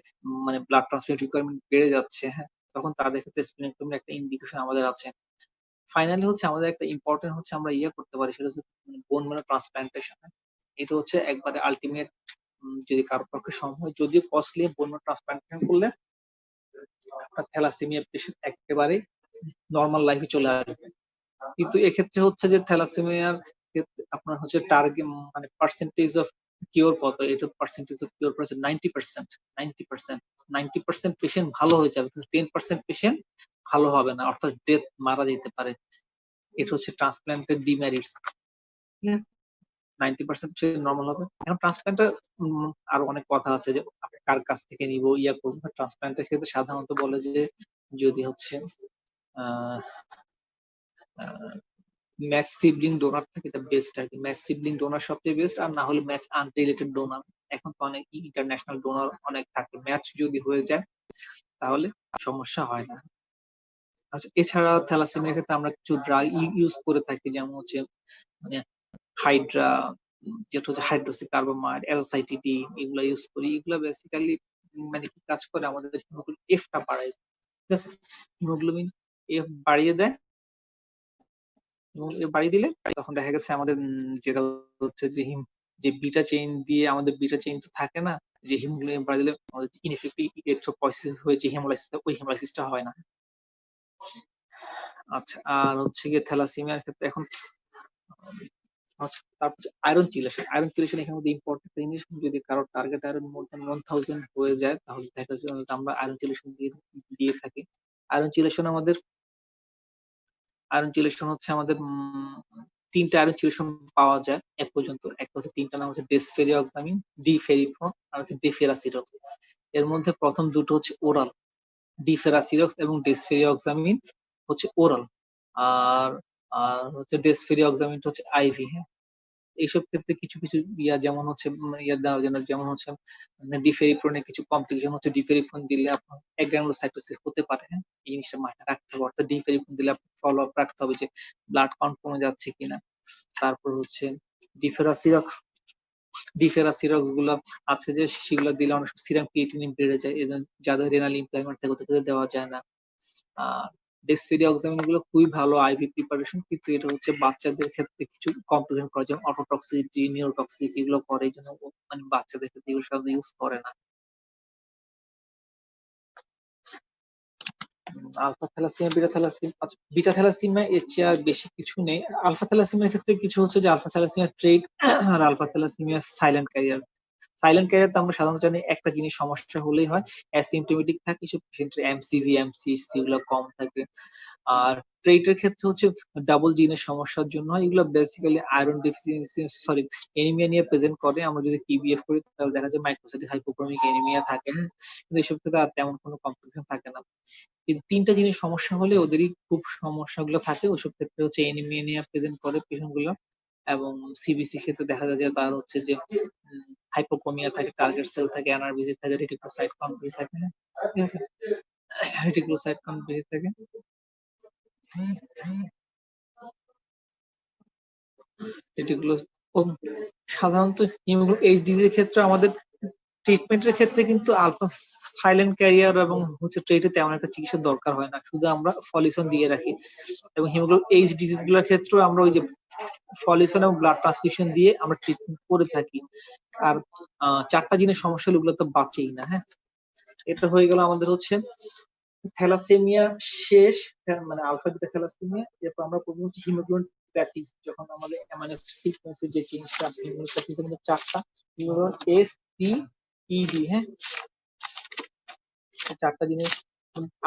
মানে ব্লাড ট্রান্সফিউশন রিকোয়ারমেন্ট বেড়ে যাচ্ছে। হ্যাঁ, তখন তাদের ক্ষেত্রে স্পেনেক্টমির একটা ইন্ডিকেশন আমাদের আছে। ফাইনালি হচ্ছে আমাদের একটা ইম্পর্টেন্ট হচ্ছে আমরা করতে পারি, সেটা হচ্ছে বোন ম্যারো ট্রান্সপ্লান্টেশন। এটা হচ্ছে একবারে আলটিমেট, যদি কারোর পক্ষে সম্ভব হয়, যদিও কস্টলি, বোন ম্যারো ট্রান্সপ্লান্টেশন করলে আপনার থ্যালাসেমিয়া পেশেন্ট একেবারে নর্মাল লাইফে চলে আসবে। কিন্তু এক্ষেত্রে হচ্ছে যে থ্যালাসেমিয়ার ক্ষেত্রে আপনার হচ্ছে টার্গেট মানে পার্সেন্টেজ অফ কিওর কত, এটা পার্সেন্টেজ অফ কিওর করেছে 90%। 90% পেশেন্ট ভালো হয়ে যাবে, কিন্তু 10% পেশেন্ট ভালো হবে না, অর্থাৎ ডেথ, মারা যেতে পারে। এটা হচ্ছে ট্রান্সপ্ল্যান্টের ডিমেরিটস। ঠিক আছে, 90% নর্মাল হবে। এখন ট্রান্সপ্ল্যান্টের আরো অনেক কথা আছে যে আপনি কার কাছ থেকে নিব, করবো। ট্রান্সপ্ল্যান্টের ক্ষেত্রে সাধারণত বলে যে যদি হচ্ছে ম্যাচ সিবলিং ডোনার থাকে এটা বেস্ট আর কি। ম্যাচ সিবলিং ডোনার সবচেয়ে বেস্ট, আর না হলে ম্যাচ আনরিলেটেড ডোনার। এখন তো অনেক ইন্টারন্যাশনাল ডোনার অনেক থাকে, ম্যাচ যদি হয়ে যায় তাহলে সমস্যা হয় না। আচ্ছা, এছাড়া থ্যালাসেমিয়ার ক্ষেত্রে আমরা কিছু ড্রাগ ইউজ করে থাকি, যেমন হচ্ছে মানে হাইড্রা, যেটা হচ্ছে হাইড্রোক্সিকার্বামাইড, এলসাইটিডি, এগুলা ইউজ করি। এগুলা বেসিক্যালি মানে কি কাজ করে, আমাদের হিমোগ্লোবিন এফটা বাড়ায়, ঠিক আছে? হিমোগ্লোবিন এফ বাড়িয়ে দেয়, এবং এফ বাড়িয়ে দিলে তখন দেখা গেছে আমাদের যেটা হচ্ছে যে যে বিটা চেইন দিয়ে, আমাদের বিটা চেইন তো থাকে না, যে হিমোগ্লোবিন বাড়িয়ে দিলে আমাদের ইনএফেক্টিভ ইলেকট্রোপয়েসিস হয়ে যে হেমোলাইসিস, ওই হেমোলাইসিসটা হয় না। আচ্ছা, আর হচ্ছে গিয়ে থ্যালাসেমিয়ার ক্ষেত্রে এখন আচ্ছা, তারপর আয়রন চিলেশন। আয়রন চিলেশন এখানে মধ্যে ইম্পর্টেন্ট জিনিস, যদি কারো টার্গেট আয়রন মোর দ্যান 1000 হয়ে যায়, তাহলে দেখা যাচ্ছে যে আমরা আয়রন চিলেশন দিয়ে থাকি। আয়রন চিলেশন আমাদের আয়রন চিলেশন হচ্ছে আমাদের তিনটা আয়রন চিলেশন পাওয়া যায় এক পর্যন্ত। একটা হচ্ছে, তিনটা নাম হচ্ছে ডেসফেরিঅক্সামিন, ডিফেরিফ্রন, আর হচ্ছে ডেফেরাসিরক্স। এর মধ্যে প্রথম দুটো হচ্ছে ওরাল, ডিফেরাসিরক্স এবং ডেসফেরিঅক্সামিন হচ্ছে ওরাল, আর আর হচ্ছে ডেসফেরিঅক্সামিনটা হচ্ছে আইভি। হ্যাঁ, এইসব ক্ষেত্রে কিছু কিছু যেমন হচ্ছে ইয়া দেওয়া যায় না, যেমন হচ্ছে ডিফেরিপ্রনে কিছু কমপ্লিকেশন হচ্ছে, ডিফেরিপ্রন দিলে আপনার অ্যাগ্রানুলোসাইটোসিস হতে পারে। হ্যাঁ, এই জিনিসটা মাথায় রাখতে হবে। অর্থাৎ ডিফেরিপ্রন দিলে আপনার ফলো আপ রাখতে হবে যে ব্লাড কাউন্ট কমে যাচ্ছে কিনা। তারপর হচ্ছে ডিফেরাসিরক্স, ডিফেরাসিরক্স গুলো আছে যে সেগুলো দিলে অনেক সিরাম ক্রিয়েটিনিন বেড়ে যায়, যাদের রেনাল ইমপ্লয়মেন্ট থাকে ওদেরকে দেওয়া যায় না। আর ডেসফেরিঅক্সামিন গুলো খুবই ভালো আইভি প্রিপারেশন, কিন্তু এটা হচ্ছে বাচ্চাদের ক্ষেত্রে কিছু কমপ্লিকেশন করে, যেমন অটোটক্সিসিটি, নিউরোটক্সিসিটি এগুলো করে, এই জন্য মানে বাচ্চাদের ক্ষেত্রে এগুলো সাধারণত ইউজ করে না। আলফা থ্যালাসেমিয়া, বিটা থ্যালাসেমিয়া, আচ্ছা বিটা থ্যালাসেমিয়া এর চেয়ে আর বেশি কিছু নেই। আলফা থ্যালাসেমিয়ার ক্ষেত্রে কিছু হচ্ছে যে আলফা থ্যালাসেমিয়া ট্রেড আর alpha thalassaemia silent carrier. Silent carrier তো আমরা সাধারণত জানি একটা জিনিস সমস্যা হলেই হয়, অ্যাসিম্পটোমেটিক থাকে, কিছু পেশেন্টের এমসিভি, এমসিএইচসি এগুলো কম থাকে। আর ট্রেইটের ক্ষেত্রে হচ্ছে ডাবল জিনের সমস্যার জন্য হয়। এগুলো basically iron deficiency, sorry, anaemia নিয়ে প্রেজেন্ট করে। আমরা যদি পিবিএফ করি তাহলে দেখা যায় মাইক্রোসাইটিক হাইপোক্রোমিক এনিমিয়া থাকে, হ্যাঁ? কিন্তু এইসব ক্ষেত্রে আর তেমন কোনো কমপ্লিকেশন থাকে না। কিন্তু তিনটা জিনিস সমস্যা হলে ওদেরই খুব সমস্যাগুলো থাকে, ওইসব ক্ষেত্রে হচ্ছে এনিমিয়া নিয়ে প্রেজেন্ট করে পেশেন্ট গুলো। এবং সিবিসি ক্ষেত্রে দেখা যায় যে তার হচ্ছে যে হাইপোক্রোমিয়া থাকে, টার্গেট সেল থাকে, এনআরবিসি থাকে, রেটিকুলোসাইট কাউন্ট বেশি থাকে, হ্যাঁ? ঠিক আছে, রেটিকুলোসাইট কাউন্ট বেশি থাকে। এটিগুলো সাধারণত এইচডিজি এর ক্ষেত্রে আমাদের ট্রিটমেন্টের ক্ষেত্রে কিন্তু আলফা সাইলেন্ট ক্যারিয়ার এবং হচ্ছে ট্রেটে তেমন একটা চিকিৎসার দরকার হয় না, শুধু আমরা ফলিউশন দিয়ে রাখি। এবং হিমোগ্লোবিন এইচ ডিজিজ গুলোর ক্ষেত্রেও আমরা ওই যে ফলিউশন এবং ব্লাড ট্রান্সফিউশন দিয়ে আমরা ট্রিটমেন্ট করে থাকি। আর চারটা জিনিস সমস্যা হলে ওগুলো তো বাঁচেই না। হ্যাঁ, এটা হয়ে গেল আমাদের হচ্ছে থ্যালাসেমিয়া শেষ, মানে আলফা বিটা থ্যালাসেমিয়া। এরপর আমরা করবো হচ্ছে হিমোগ্লোবিন প্যাথিস, যখন আমাদের অ্যামাইনো সিকোয়েন্সের যে চেঞ্জটা আসে, হিমোগ্লোবিন প্যাথিসের মধ্যে চারটা, হিমোগ্লোবিন এস, টি, ইডি। হ্যাঁ, এই চারটা জিনিস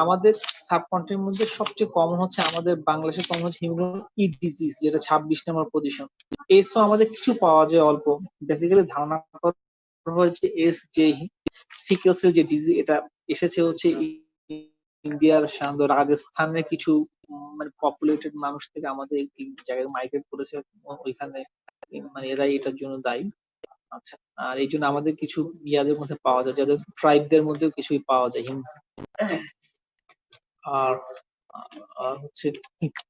আমাদের সাবকন্টিনেন্টের মধ্যে সবচেয়ে কমন হচ্ছে, আমাদের বাংলাদেশে কমন হচ্ছে হিমোগ্লোবিন ই ডিজিজ, যেটা 26 নম্বর পজিশন। এসও আমাদের কিছু পাওয়া যায় অল্প। বেসিক্যালি ধারণা করা হয়েছে এস যে সিকেল সেল যে ডিজিজ, এটা এসেছে হচ্ছে ইন্ডিয়ার সাধারণত রাজস্থানের কিছু মানে পপুলেটেড মানুষ থেকে আমাদের এই জায়গায় মাইগ্রেট করেছে, ওইখানে মানে এরাই এটার জন্য দায়ী। আচ্ছা, আর এই জন্য আমাদের কিছু ইয়াদের মধ্যে পাওয়া যায়, যাদের ট্রাইবদের মধ্যেও কিছুই পাওয়া যায়। আর হচ্ছে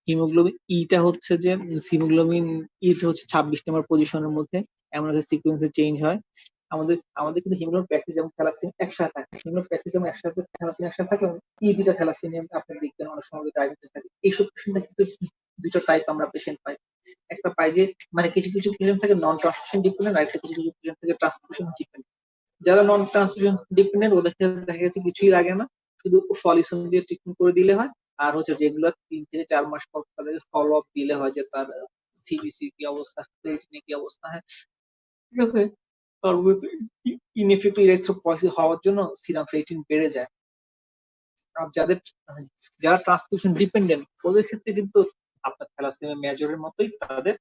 হিমোগ্লোবিন ইটা হচ্ছে যে হিমোগ্লোবিন ইটা হচ্ছে 26 নম্বর পজিশনের মধ্যে এমন একটা সিকোয়েন্সে চেঞ্জ হয়। আমাদের আমাদের কিন্তু হিমোগ্লোবিন প্যাথিস এবং থ্যালাসেমিয়া একসাথে থাকে, হিমোগ্লোবিন প্যাথিস এবং একসাথে থ্যালাসেমিয়া একসাথে থাকে, এবং ই বিটা থ্যালাসেমিয়া আপনি দেখবেন অনেক সময় ডায়াবেটিস থাকে। এইসব পেশেন্টে কিন্তু দুটো টাইপ আমরা পেশেন্ট পাই। একটা পাই যে মানে কিছু কিছু পেশেন্ট থাকে নন ট্রান্সমিশন ডিপেন্ডেন্ট, আর কিছু কিছু পেশেন্ট থাকে ট্রান্সমিশন ডিপেন্ডেন্ট। যারা নন ট্রান্সমিশন ডিপেন্ডেন্ট ওদের ক্ষেত্রে দেখা গেছে কিছুই লাগে না, শুধু ফলিউশন দিয়ে ট্রিটমেন্ট করে দিলে হয়। আর হচ্ছে রেগুলার 3 থেকে 4 মাস পর তাদেরকে ফলো আপ দিলে হয় যে তার সিবিসি কি অবস্থা, ক্রিয়েটিনিন কি অবস্থা। হ্যাঁ, ঠিক আছে। আর ইনএফেক্টিভ ইলেকট্রোপয়েসিস হওয়ার জন্য সিরাম ক্রিয়েটিনিন বেড়ে যায়। আর যারা ট্রান্সফিউশন ডিপেন্ডেন্ট ওদের ক্ষেত্রে কিন্তু আপনার থ্যালাসেমিয়া মেজরের মতোই তাদের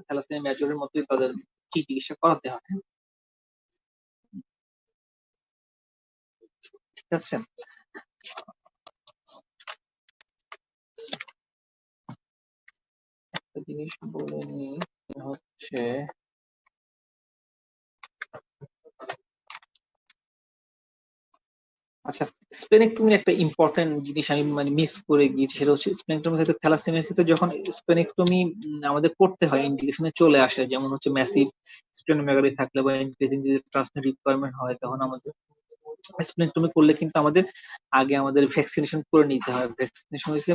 থ্যালাসেমিয়া মেজরের মতোই তাদের কি চিকিৎসা করাতে হয়। ঠিক আছে, একটা জিনিস বলে নি, হচ্ছে আচ্ছা, স্প্লেনেক্টমির একটা ইম্পর্টেন্ট জিনিস আমি মানে মিস করে গিয়েছি, সেটা হচ্ছে স্প্লেনেক্টমির ক্ষেত্রে, থ্যালাসেমিয়ার ক্ষেত্রে যখন স্প্লেনেক্টমি আমাদের করতে হয়, ইন্ডিকেশনে চলে আসে, যেমন হচ্ছে ম্যাসিভ স্প্লেনোমেগালি থাকলে বা ইনক্রিজিং যদি ট্রান্সমিট রিকোয়ারমেন্ট হয়, তখন আমাদের স্প্লেনেক্টমি করলে কিন্তু আমাদের আগে আমাদের ভ্যাকসিনেশন করে নিতে হয়। ভ্যাকসিনেশন হচ্ছে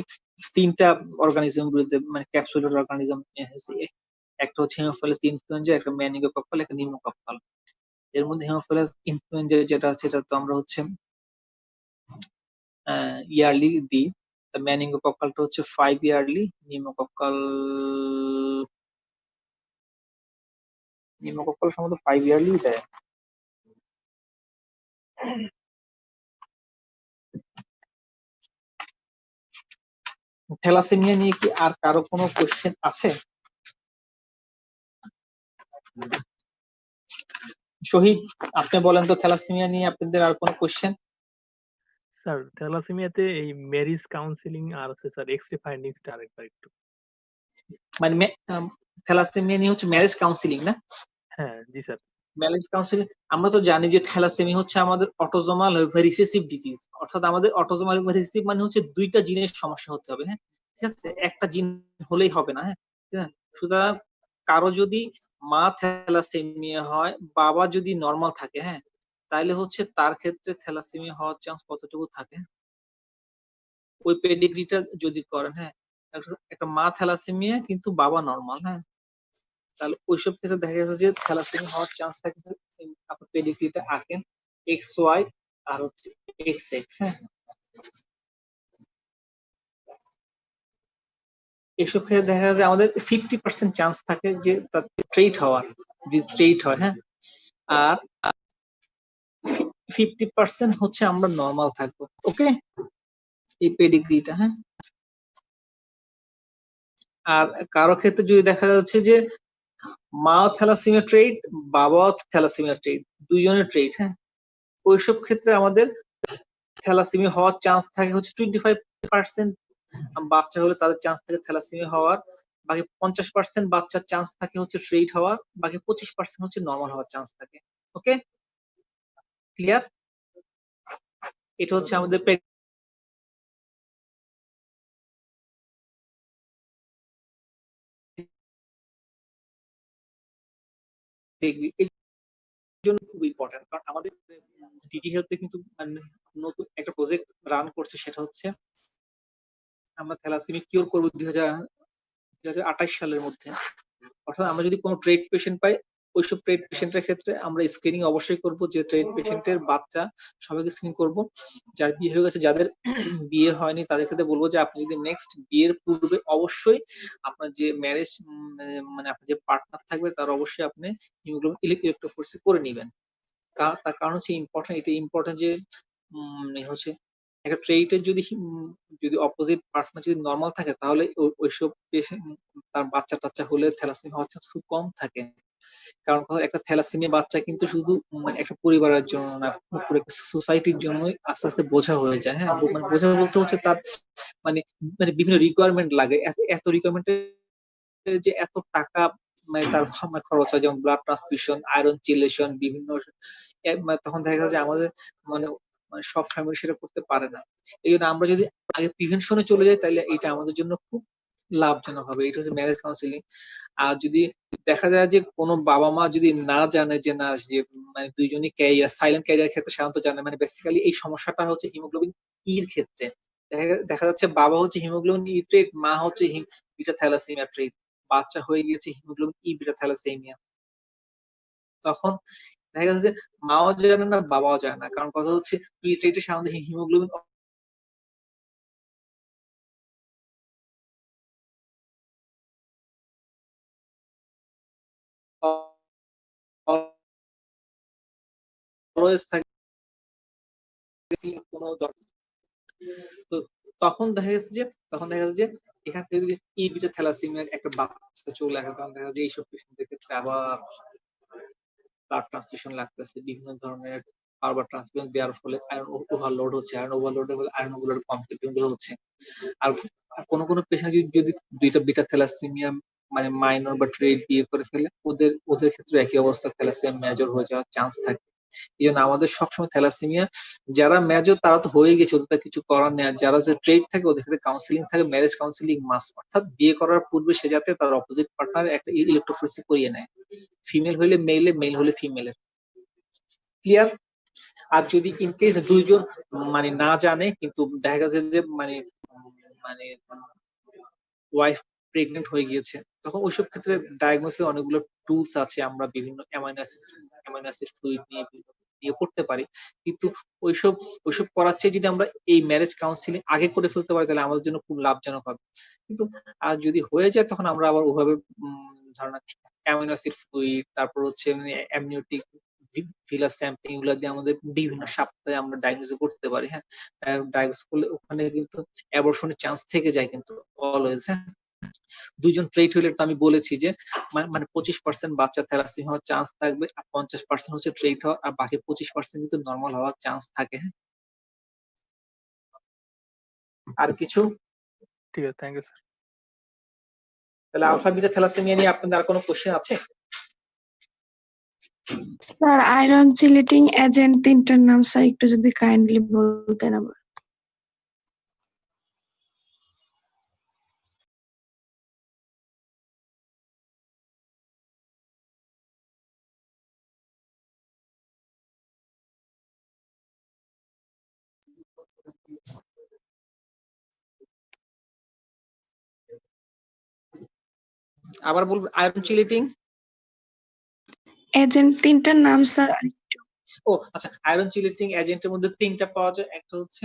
3টা অর্গানিজম বিরুদ্ধে, মানে ক্যাপসুলেট অর্গানিজম হচ্ছে, একটা হচ্ছে হেমোফিলাস ইনফ্লুয়েঞ্জা, একটা মেনিঙ্গোকক্কাল, একটা নিউমোকক্কাল। এর মধ্যে হেমোফিলাস ইনফ্লুয়েঞ্জা যেটা আছে, সেটা তো আমরা হচ্ছে ইয়ারলি দিই। মেনিঙ্গোকক্কালটা হচ্ছে 5 ইয়ারলি, নিউমোকক্কাল সম্ভবত 5 ইয়ারলি দেয়। থ্যালাসেমিয়া নিয়ে কি আর কারো কোনো কোশ্চেন আছে? শহীদ, আপনি বলেন তো, থ্যালাসেমিয়া নিয়ে আপনাদের আর কোনো কোশ্চেন? স্যার থ্যালাসেমিয়াতে এই ম্যারিজ কাউন্সিলিং আর হচ্ছে স্যার এক্স-রে ফাইন্ডিংসটা আরেকবার একটু। মানে থ্যালাসেমিয়া নিয়ে হচ্ছে ম্যারেজ কাউন্সিলিং না? হ্যাঁ জি স্যার। ম্যারেজ কাউন্সিলিং, আমরা তো জানি যে থ্যালাসেমিয়া হচ্ছে আমাদের অটোজোমাল রিসেসিভ ডিজিজ, অর্থাৎ আমাদের অটোজোমাল রিসেসিভ মানে হচ্ছে 2টা জিনের সমস্যা হতে হবে, হ্যাঁ ঠিক আছে, একটা জিন হলেই হবে না, হ্যাঁ ঠিক আছে? সুতরাং কারো যদি মা থ্যালাসেমিয়া হয়, বাবা যদি নর্মাল থাকে, হ্যাঁ, তাহলে হচ্ছে তার ক্ষেত্রে থ্যালাসেমিয়া হওয়ার চান্স কতটুকু থাকে? ওই পেডিগ্রিটা যদি করেন, হ্যাঁ, একটা মা থ্যালাসেমিয়া কিন্তু বাবা নর্মাল, হ্যাঁ, তাহলে ওইসব ক্ষেত্রে দেখা যাচ্ছে যে থ্যালাসেমিয়া হওয়ার চান্স থাকে। আপনার পেডিগ্রিটা আঁকেন এক্স ওয়াই আর হচ্ছে এক্স এক্স, হ্যাঁ, এসব ক্ষেত্রে দেখা যায় আমাদের 50% চান্স থাকে যে তার ট্রেট হওয়ার, যদি ট্রেট হয়, হ্যাঁ, আর 50% হচ্ছে আমরা নর্মাল থাকবো। ওকে, এই পেডিগ্রিটা, হ্যাঁ। আর কারো ক্ষেত্রে যদি দেখা যাচ্ছে যে মা থ্যালাসেমিয়া ট্রেট, বাবা থ্যালাসেমিয়া ট্রেট, দুইজনের ট্রেট, হ্যাঁ, ওইসব ক্ষেত্রে আমাদের থ্যালাসেমিয়া হওয়ার চান্স থাকে হচ্ছে 25%। বাচ্চা হলে তাদের চান্স থাকে থ্যালাসেমিয়া হওয়ার, বাকি 50% বাচ্চার চান্স থাকে হচ্ছে ট্রেট হওয়ার, বাকি 25% হচ্ছে নর্মাল হওয়ার চান্স থাকে। ওকে, ক্লিয়ার? এটা হচ্ছে আমাদের pedigree। এই জন্য খুব ইম্পর্টেন্ট, কারণ আমাদের ডিজি হেলথে কিন্তু মানে নতুন একটা প্রজেক্ট রান করছে, সেটা হচ্ছে আমরা থ্যালাসেমিয়া কিওর করবো 2028 সালের মধ্যে। অর্থাৎ আমরা যদি কোনো ট্রেড পেশেন্ট পাই, ওইসব ট্রেড পেশেন্টের ক্ষেত্রে আমরা স্ক্রিনিং অবশ্যই করব, যে ট্রেড পেশেন্টের বাচ্চা সবাইকে স্ক্রিন করব। যার বিয়ে হয়ে গেছে, যাদের বিয়ে হয়নি তাদের ক্ষেত্রে বলবো যে আপনি যদি নেক্সট বিয়ের পূর্বে অবশ্যই আপনার যে ম্যারেজ, মানে আপনার যে পার্টনার থাকবে তার অবশ্যই আপনি হিমোগ্লোবিন ইলেকট্রোফোরেসিস করে নেবেন। তার কারণ হচ্ছে ইম্পর্টেন্ট, এটা ইম্পর্টেন্ট যে হচ্ছে একটা ট্রেইটের যদি অপোজিট পার্টনার যদি নর্মাল থাকে, তাহলে ওইসব পেশেন্ট তার বাচ্চা টাচ্চা হলে থ্যালাসেমিয়া হওয়ার চান্স খুব কম থাকে। কারণ একটা থ্যালাসেমিয়া বাচ্চা কিন্তু শুধু মানে একটা পরিবারের জন্য না, পুরো সোসাইটির জন্যই আস্তে আস্তে বোঝা হয়ে যায়, হ্যাঁ, মানে বোঝা বলতে হচ্ছে তার মানে মানে বিভিন্ন রিকোয়ারমেন্ট লাগে, এত রিকোয়ারমেন্টের যে এত টাকা মানে তার খরচ হয়, যেমন ব্লাড ট্রান্সফিউশন, আয়রন চিলেশন, বিভিন্ন মানে তখন দেখা যায় যে আমাদের মানে মানে সব ফ্যামিলি সেটা করতে পারে না। এই জন্য আমরা যদি আগে প্রিভেনশনে চলে যাই, তাহলে এটা আমাদের জন্য খুব লাভজনক হবে। এটা হচ্ছে ম্যারেজ কাউন্সিলিং। আর যদি দেখা যায় যে কোনো বাবা মা যদি না জানে যে না, যে মানে দুইজনই ক্যারিয়ার, সাইলেন্ট ক্যারিয়ার ক্ষেত্রে সাধারণত জানে, মানে বেসিক্যালি এই সমস্যাটা হচ্ছে হিমোগ্লোবিন ইর ক্ষেত্রে দেখা যাচ্ছে বাবা হচ্ছে হিমোগ্লোবিন ই ট্রেট, মা হচ্ছে বিটা থ্যালাসেমিয়া ট্রেট, বাচ্চা হয়ে গিয়েছে হিমোগ্লোবিন ই বিটা থ্যালাসেমিয়া। তখন দেখা যাচ্ছে যে মাও জানে না, বাবাও জানে না, কারণ কথা হচ্ছে ই ট্রেটে সাধারণত হিমোগ্লোবিন অলওয়েজ থাকে, কোনো তো তখন দেখা যাচ্ছে যে এখান থেকে যদি ই বিটা থ্যালাসেমিয়ার একটা বাচ্চা চলে আসে, তখন দেখা যায় এইসব পেশেন্টদের ক্ষেত্রে আবার ব্লাড ট্রান্সফিউশন লাগতেছে, বিভিন্ন ধরনের বারবার ট্রান্সফিউশন দেওয়ার ফলে আয়রন ওভারলোড হচ্ছে, আয়রন ওভারলোডের ফলে আয়রন ওভারলোড কমপ্লিকেশন গুলো হচ্ছে। আর কোনো পেশেন্ট যদি দুইটা বিটা থ্যালাসেমিয়া মানে মাইনর বা ট্রেড বিয়ে করে ফেলে, ওদের ক্ষেত্রে একই অবস্থা, থ্যালাসেমিয়া মেজর হয়ে যাওয়ার চান্স থাকে। এই জন্য আমাদের সবসময় থ্যালাসেমিয়া যারা মেজর তারা তো হয়ে গেছে, ওদের তো কিছু করার নেই। আর যারা যে ট্রেড থাকে ওদের সাথে কাউন্সিলিং থাকে, ম্যারেজ কাউন্সিলিং মাস্ট, অর্থাৎ বিয়ে করার পূর্বে সে যাতে তার অপোজিট পার্টনার একটা ইলেকট্রোফোরেসিস করিয়ে নেয়, ফিমেল হইলে মেলে, মেল হলে ফিমেলের। ক্লিয়ার? আর যদি ইন কেস দুইজন মানে না জানে কিন্তু দেখা গেছে যে মানে মানে ওয়াইফ প্রেগনেন্ট হয়ে গিয়েছে, তখন ওইসব ক্ষেত্রে ডায়াগনোসিস অনেকগুলো টুলস আছে, আমরা বিভিন্ন অ্যামাইনো অ্যাসিড ফ্লুইড নিয়ে করতে পারি। কিন্তু ওইসব ওইসব করার চেয়ে যদি আমরা এই ম্যারেজ কাউন্সিলিং আগে করে ফেলতে পারি তাহলে আমাদের জন্য খুব লাভজনক হবে। কিন্তু আর যদি হয়ে যায় তখন আমরা আবার ওইভাবে ধারণা অ্যামাইনো অ্যাসিড ফ্লুইড, তারপর হচ্ছে অ্যামনিওটিক ভিলাস স্যাম্পলিং, এগুলো দিয়ে আমাদের বিভিন্ন সপ্তাহে আমরা ডায়াগনোসিস করতে পারি। হ্যাঁ, ডায়াগনোসিস করলে ওখানে কিন্তু অ্যাবর্শনের চান্স থেকে যায় কিন্তু অলওয়েজ। হ্যাঁ, দুইজন ট্রেট হইলে তো আমি বলেছি যে মানে 25% বাচ্চা থ্যালাসেমিয়া হওয়ার চান্স থাকবে, আর 50% হচ্ছে ট্রেট হওয়ার, আর বাকি 25% কিন্তু নর্মাল হওয়ার চান্স থাকে। হ্যাঁ, আর কিছু? ঠিক আছে, থ্যাংক ইউ স্যার। তাহলে আলফা বিটা থ্যালাসেমিয়া নিয়ে আপনাদের আর কোনো কোশ্চেন আছে? স্যার আয়রন চিলেটিং এজেন্ট তিনটার নাম স্যার একটু যদি কাইন্ডলি বলতেন আবার। আবার বলবেন আয়রন চিলেটিং এজেন্ট তিনটার নাম স্যার আরেকটু। ও আচ্ছা, আয়রন চিলেটিং এজেন্টের মধ্যে তিনটা পাওয়া যায়। একটা হচ্ছে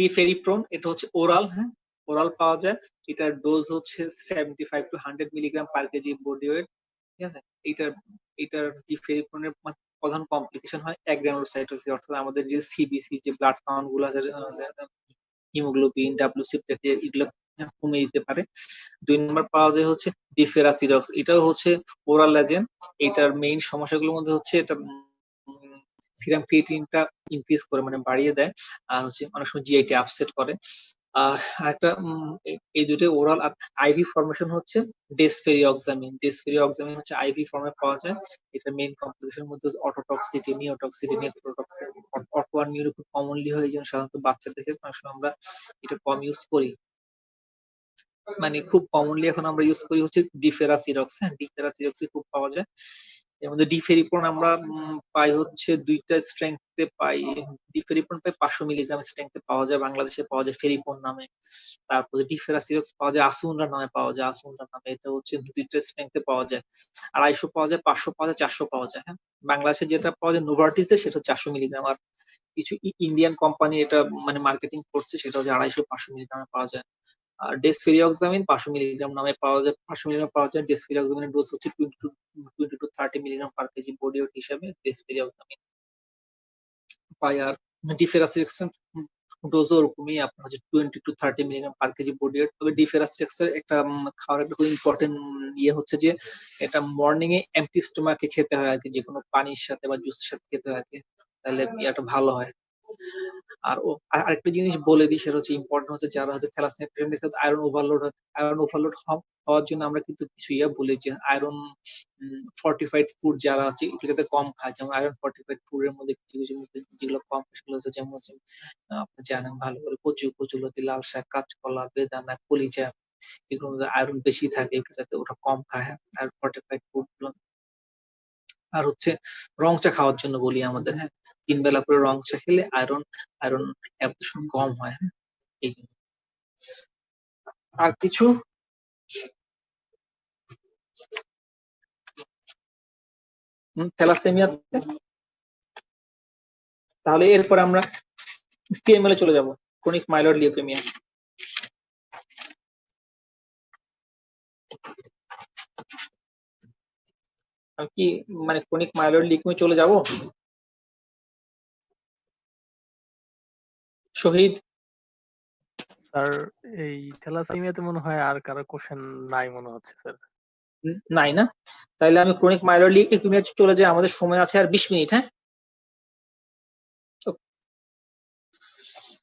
ডিফেরিপ্রন, এটা হচ্ছে ওরাল। হ্যাঁ, ওরাল পাওয়া যায়, এটার ডোজ হচ্ছে 75 to 100 milligram per KG body weight. ঠিক আছে, এটার এটার ডিফেরিপ্রনের প্রধান কমপ্লিকেশন হয় অ্যাগ্রানুলোসাইটোসিস, অর্থাৎ আমাদের যে সিবিসি যে ব্লাড কাউন্ট গুলো আছে, হিমোগ্লোবিন, ডাব্লিউসি প্লেটলেট, এগুলো কমে দিতে পারে। 2 নম্বর পাওয়া যায় হচ্ছে ডিফেরাসিরক্স, এটাও হচ্ছে ওরাল এজেন্ট। এটার মেইন সমস্যাগুলোর মধ্যে হচ্ছে এটা সিরাম ক্রিয়েটিনটা ইনক্রিজ করে, মানে বাড়িয়ে দেয়, আর হচ্ছে অনেক সময় জিআইটি আপসেট করে। আর একটা এই দুটো ওরাল। আর আইভি ফরমেশন হচ্ছে ডেসফেরিঅক্সামিন। ডেসফেরিঅক্সামিন হচ্ছে আইভি ফর্মে পাওয়া যায়। এটা মেইন কমপ্লিকেশনের মধ্যে অটোটক্সিটি, নিওটক্সিটি, নেফ্রোটক্সিটি। অটো আর নিউরো খুব কমনলি হয়, যেন সাধারণত বাচ্চাদের ক্ষেত্রে অনেক সময় আমরা এটা কম ইউজ করি, মানে খুব কমনলি এখন আমরা ইউজ করি হচ্ছে ডিফেরাসিরক্স। হ্যাঁ, ডিফেরাসিরক্স খুব পাওয়া যায়। এর মধ্যে ডিফেরিপ্রন আমরা পাই হচ্ছে দুইটা স্ট্রেংথে পাই। ডিফেরিপ্রন পাই 500 মিলিগ্রাম স্ট্রেংথে পাওয়া যায়, বাংলাদেশে পাওয়া যায় ফেরিপ্রন নামে। তারপরে ডিফেরাসিরক্স পাওয়া যায় আসুনরা নামে, পাওয়া যায় আসুনরা নামে, এটা হচ্ছে দুইটা স্ট্রেংথে পাওয়া যায়। 250 পাওয়া যায়, 500 পাওয়া যায়, 400 পাওয়া যায়। হ্যাঁ, বাংলাদেশে যেটা পাওয়া যায় নোভার্টিসে সেটা 400 মিলিগ্রাম, আর কিছু ইন্ডিয়ান কোম্পানি এটা মানে মার্কেটিং করছে, সেটা হচ্ছে 250-500 মিলিগ্রামে পাওয়া যায়। আর ডেসফেরিঅক্সামিন 500 মিলিগ্রাম নামে পাওয়া যায়, 500 মিলিগ্রাম পাওয়া যায়। ডেসফেরিঅক্সামিনের ডোজ হচ্ছে 20 to 30 milligram per KG body weight হিসাবে ডেসফেরিঅক্সামিন পাই। আর ডিফেরাসিরক্সের ডোজও ওরকমই, আপনার হচ্ছে 20 to 30 milligram per KG body weight. তবে ডিফেরাসিরক্সের একটা খাওয়ার একটা খুব ইম্পর্টেন্ট ইয়ে হচ্ছে যে এটা মর্নিং এ এমটি স্টোমাকে খেতে হয় আর কি, যে কোনো পানির সাথে বা জুসের সাথে খেতে হয় আর কি, তাহলে ইয়াটা ভালো হয়। আর আরেকটা জিনিস বলে দিই, সেটা হচ্ছে ইম্পর্টেন্ট হচ্ছে যারা হচ্ছে থ্যালাসেমিয়া পেশেন্টের ক্ষেত্রে আয়রন ওভারলোড হয়, আয়রন ওভারলোড হওয়ার জন্য আমরা কিন্তু কিছু ইয়া বলি যে আয়রন ফর্টিফাইড ফুড যারা আছে একটু যাতে কম খায়, যেমন আয়রন ফর্টিফাইড ফুডের মধ্যে কিছু কিছু যেগুলো কম সেগুলো হচ্ছে যেমন হচ্ছে আপনি জানেন ভালো করে কচু, কচুলতি, লাল শাক, কাঁচকলা, বেদানা, কলিজা, এগুলোর মধ্যে আয়রন বেশি থাকে, একটু যাতে ওটা কম খায় আয়রন ফর্টিফাইড ফুড গুলো। আর হচ্ছে রং চা খাওয়ার জন্য বলি আমাদের। হ্যাঁ, 3 বেলা করে রং চা খেলে আয়রন আয়রন অ্যাবজর্পশন কম হয়। হ্যাঁ, এই জন্য। আর কিছু? থ্যালাসেমিয়া, তাহলে এরপর আমরা সিএমএল এ চলে যাব, ক্রনিক মাইলয়েড লিউকেমিয়া। আমি কি মানে ক্রনিক মাইলয়েড লিউকেমিয়া চলে যাব? শহীদ? স্যার এই থ্যালাসেমিয়াতে মনে হয় আর কারো কোশ্চেন নাই মনে হচ্ছে স্যার। নাই না? তাহলে আমি ক্রনিক মাইলয়েড লিউকেমিয়া চলে যাই, আমাদের সময় আছে আর 20 মিনিট। হ্যাঁ,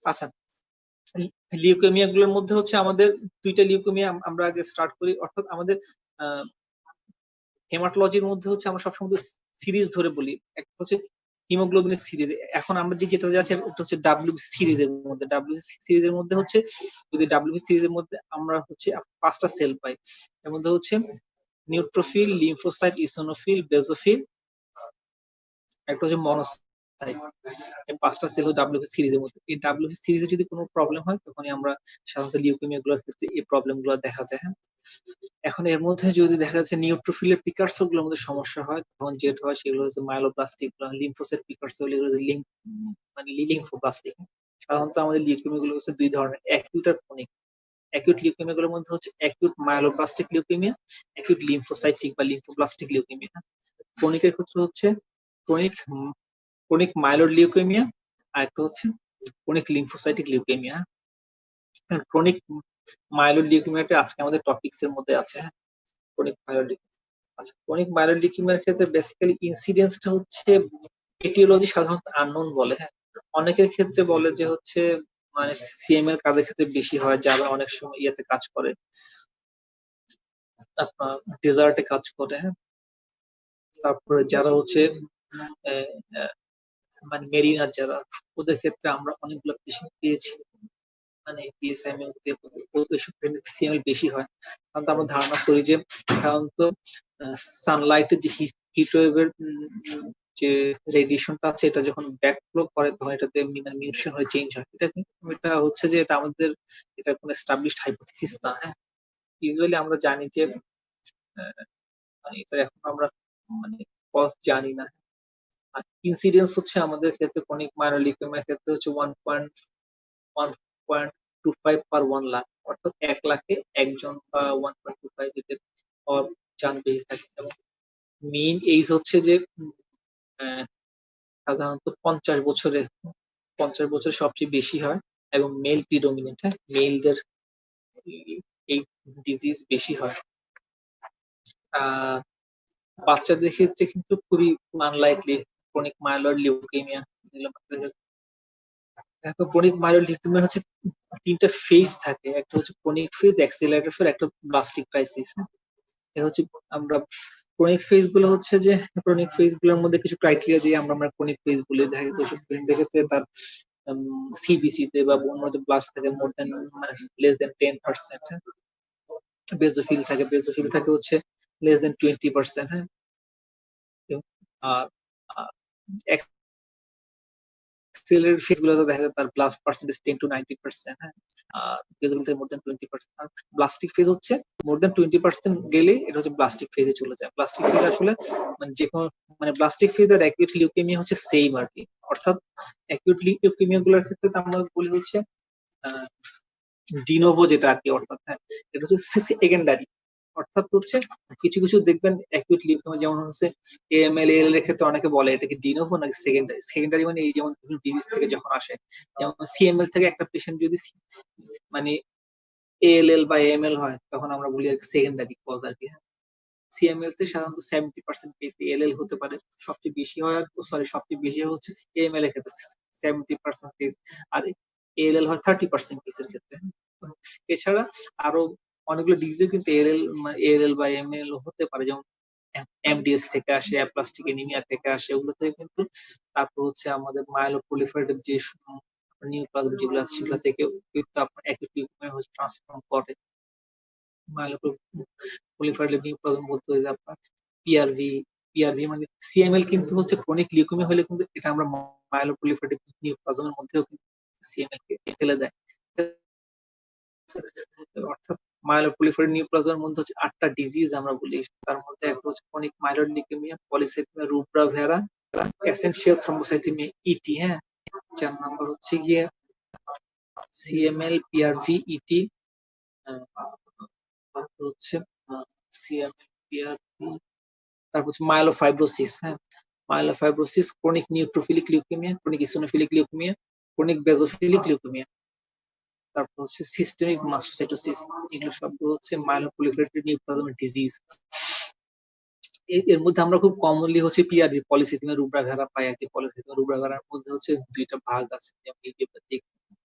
আচ্ছা, লিউকেমিয়া গুলোর মধ্যে হচ্ছে আমাদের দুইটা লিউকেমিয়া আমরা আগে স্টার্ট করি, অর্থাৎ আমাদের হেমাটোলজির মধ্যে হচ্ছে আমরা সবসময় সিরিজ ধরে বলি, একটা হচ্ছে হিমোগ্লোবিনের সিরিজ। এখন আমরা যেটা যাচ্ছে ওটা হচ্ছে ডাব্লিউ সিরিজের মধ্যে। ডাব্লিউ সিরিজের মধ্যে হচ্ছে, যদি ডাব্লিউ সিরিজের মধ্যে আমরা হচ্ছে 5টা সেল পাই, এর মধ্যে হচ্ছে নিউট্রোফিল, লিম্ফোসাইট, ইসোনোফিল, বেজোফিল, একটা হচ্ছে মনোসাইট। এই 5টা সেল ডাব্লিউ সিরিজের মধ্যে। এই ডাব্লিউ সিরিজে যদি কোনো প্রবলেম হয় তখনই আমরা সাধারণত লিউকেমিয়া গুলোর ক্ষেত্রে এই প্রবলেম গুলো দেখা যায়। হ্যাঁ, এখন এর মধ্যে যদি দেখা যাচ্ছে নিউট্রোফিলের প্রিকারসর গুলোর মধ্যে সমস্যা হয়, তখন যেটা হয় সেগুলো হচ্ছে মাইলোপ্লাস্টিক, লিম্ফোসাইট প্রিকারসর হলে এগুলো মানে লিম্ফোপ্লাস্টিক। সাধারণত আমাদের লিউকেমিয়া গুলো হচ্ছে দুই ধরনের, অ্যাকিউট আর ক্রনিক। অ্যাকিউট লিউকেমিয়া গুলোর মধ্যে হচ্ছে acute myeloblastic leukaemia, acute lymphocytic বা লিম্ফোপ্লাস্টিক লিউকেমিয়া। ক্রনিকের ক্ষেত্রে হচ্ছে ক্রনিক ক্রনিক মাইলয়েড লিউকেমিয়া, আর একটা হচ্ছে chronic lymphocytic leukaemia. Chronic myeloid লিউকেমিয়াটা আজকে আমাদের টপিকস এর মধ্যে আছে। হ্যাঁ, ক্রনিক মাইলয়েড। আচ্ছা, ক্রনিক মাইলয়েড লিউকেমিয়ার ক্ষেত্রে বেসিক্যালি ইনসিডেন্সটা হচ্ছে এটিওলজি সাধারণত আননোন বলে। হ্যাঁ, অনেকের ক্ষেত্রে বলে যে হচ্ছে মানে সিএমএল কাজের ক্ষেত্রে বেশি হয়, যারা অনেক সময় ইয়েতে কাজ করে, আপনার ডেজার্টে কাজ করে। হ্যাঁ, তারপরে যারা হচ্ছে মানে মেরিনার যারা, ওদের ক্ষেত্রে আমরা অনেকগুলো পেশেন্ট পেয়েছি, মানে পিএসএমএল সিএমএল বেশি হয়। কারণ আমরা ধারণা করি যে সাধারণত সানলাইটের যে হিট ওয়েভের যে রেডিয়েশনটা আছে, এটা যখন ব্যাকফ্লো করে তখন এটাতে মিউটেশন হয়ে চেঞ্জ হয়। এটা হচ্ছে যে এটা আমাদের এটা কোনো এস্টাবলিশড হাইপোথিসিস না। হ্যাঁ, ইউজুয়ালি আমরা জানি যে মানে এটা এখন আমরা মানে কজ জানি না। আর ইনসিডেন্স হচ্ছে আমাদের ক্ষেত্রে ক্রনিক মাইলয়েড লিউকেমিয়ার ক্ষেত্রে হচ্ছে 1.25 পার 1 লাখ, অর্থাৎ 1 লাখে একজন বা 1.25 এদের চান্স বেশি থাকে। এবং মেইন এইজ হচ্ছে যে আহ, সাধারণত 50 বছর সবচেয়ে বেশি হয়, এবং মেল প্রিডোমিনেন্ট। হ্যাঁ, মেলদের এই ডিজিজ বেশি হয়। বাচ্চাদের ক্ষেত্রে কিন্তু খুবই unlikely chronic myeloid leukaemia. Chronic myeloid leukaemia হচ্ছে 3টা ফেজ থাকে, একটা হচ্ছে ক্রনিক ফেজ, অ্যাক্সিলারেটর ফেজ, একটা ব্লাস্টিক ক্রাইসিস। এটা হচ্ছে আমরা ক্রনিক ফেজ গুলো হচ্ছে যে ক্রনিক ফেজ গুলোর মধ্যে কিছু ক্রাইটেরিয়া দিয়ে আমরা ক্রনিক ফেজ বলে দেখা যাচ্ছে ওষুধ পেশেন্টের ক্ষেত্রে তার সিবিসি তে বা অন্যদের ব্লাস্ট থাকে মোর দেন মানে লেস দেন 10%। বেজোফিল থাকে হচ্ছে লেস দেন 20%। হ্যাঁ, আর অ্যাক্সিলারেটর ফেজ গুলোতে দেখা যায় তার ব্লাস্ট পার্সেন্টেজ 10 to 90%। হ্যাঁ, আর বেজোফিল থেকে মোর দেন 20%। আর ব্লাস্টিক ফেজ হচ্ছে মোর দেন 20% গেলে এটা হচ্ছে ব্লাস্টিক ফেজে চলে যায়। ব্লাস্টিক ফেজ আসলে মানে যে কোনো মানে ব্লাস্টিক ফেজ আর অ্যাকিউট লিউকেমিয়া হচ্ছে সেম আর কি। অর্থাৎ অ্যাকিউট লিউকেমিয়া গুলোর ক্ষেত্রে আমরা বলি হচ্ছে ডিনোভো যেটা আর কি, অর্থাৎ হ্যাঁ এটা হচ্ছে সেকেন্ডারি। অর্থাৎ হচ্ছে কিছু কিছু দেখবেন অ্যাকিউট লিউকেমিয়া যেমন হচ্ছে এএমএল এএলএল এর ক্ষেত্রে অনেকে বলে এটা কি ডিনোভো নাকি সেকেন্ডারি। সেকেন্ডারি মানে এই যেমন বিভিন্ন ডিজিজ থেকে যখন আসে, যেমন সিএমএল থেকে একটা পেশেন্ট যদি মানে এএলএল বা এএমএল হয় তখন আমরা বলি আর কি সেকেন্ডারি কজ আর কি। সিএমএল তে সাধারণত 70% কেস এএলএল হতে পারে, সবচেয়ে বেশি হয় সবচেয়ে বেশি হচ্ছে এএমএল এর ক্ষেত্রে 70% কেস, আর এএলএল হয় 30% কেসের ক্ষেত্রে। এছাড়া আরো অনেকগুলো ডিজিজে কিন্তু এএলএল বা এমএল হতে পারে, যেমন এমডিএস থেকে আসে, অ্যাপ্লাস্টিক এনিমিয়া থেকে আসে, ওগুলো থেকে কিন্তু। তারপর হচ্ছে আমাদের মাইলোপ্রলিফারেটিভ যে নিউপ্লাজম যেগুলো আছে সেগুলো থেকে কিন্তু আপনার একই হচ্ছে ট্রান্সফর্ম করে। মাইলোপ্রলিফারেটিভ নিউপ্লাজম বলতে হচ্ছে আপনার পিআরভি। পিআরভি মানে সিএমএল কিন্তু হচ্ছে ক্রনিক লিউকেমিয়া হলে কিন্তু এটা আমরা মাইলোপ্রলিফারেটিভ নিউপ্লাজমের মধ্যেও কিন্তু সিএমএল কে ফেলে দেয়। অর্থাৎ মাইলোপ্রলিফারেটিভ নিউপ্লাজমের মধ্যে হচ্ছে 8টা ডিজিজ আমরা বলি। তার মধ্যে একটা হচ্ছে chronic myeloid leukaemia, polycythaemia rubra vera, essential thrombocythaemia ET. হ্যাঁ, 4 নাম্বার হচ্ছে গিয়ে সিএমএল পিআরভি ইটি। তারপর হচ্ছে সিএমএল পিআরভি, তারপর হচ্ছে মাইলোফাইব্রোসিস। হ্যাঁ, myelofibrosis, chronic neutrophilic leukaemia, chronic eosinophilic leukaemia, chronic basophilic leukaemia. তারপর হচ্ছে সিস্টেমিক মাস্টোসাইটোসিস। এগুলো সবগুলো হচ্ছে মাইলোপ্রলিফারেটিভ নিউপ্লাজমের ডিজিজ। এর মধ্যে আমরা খুব কমনলি হচ্ছে পিআরভি, পলিসাইথেমিয়া রুব্রা ভেরা পাই আর কি। পলিসাইথেমিয়া রুব্রা ভেরার মধ্যে হচ্ছে 2টা ভাগ আছে, যেমন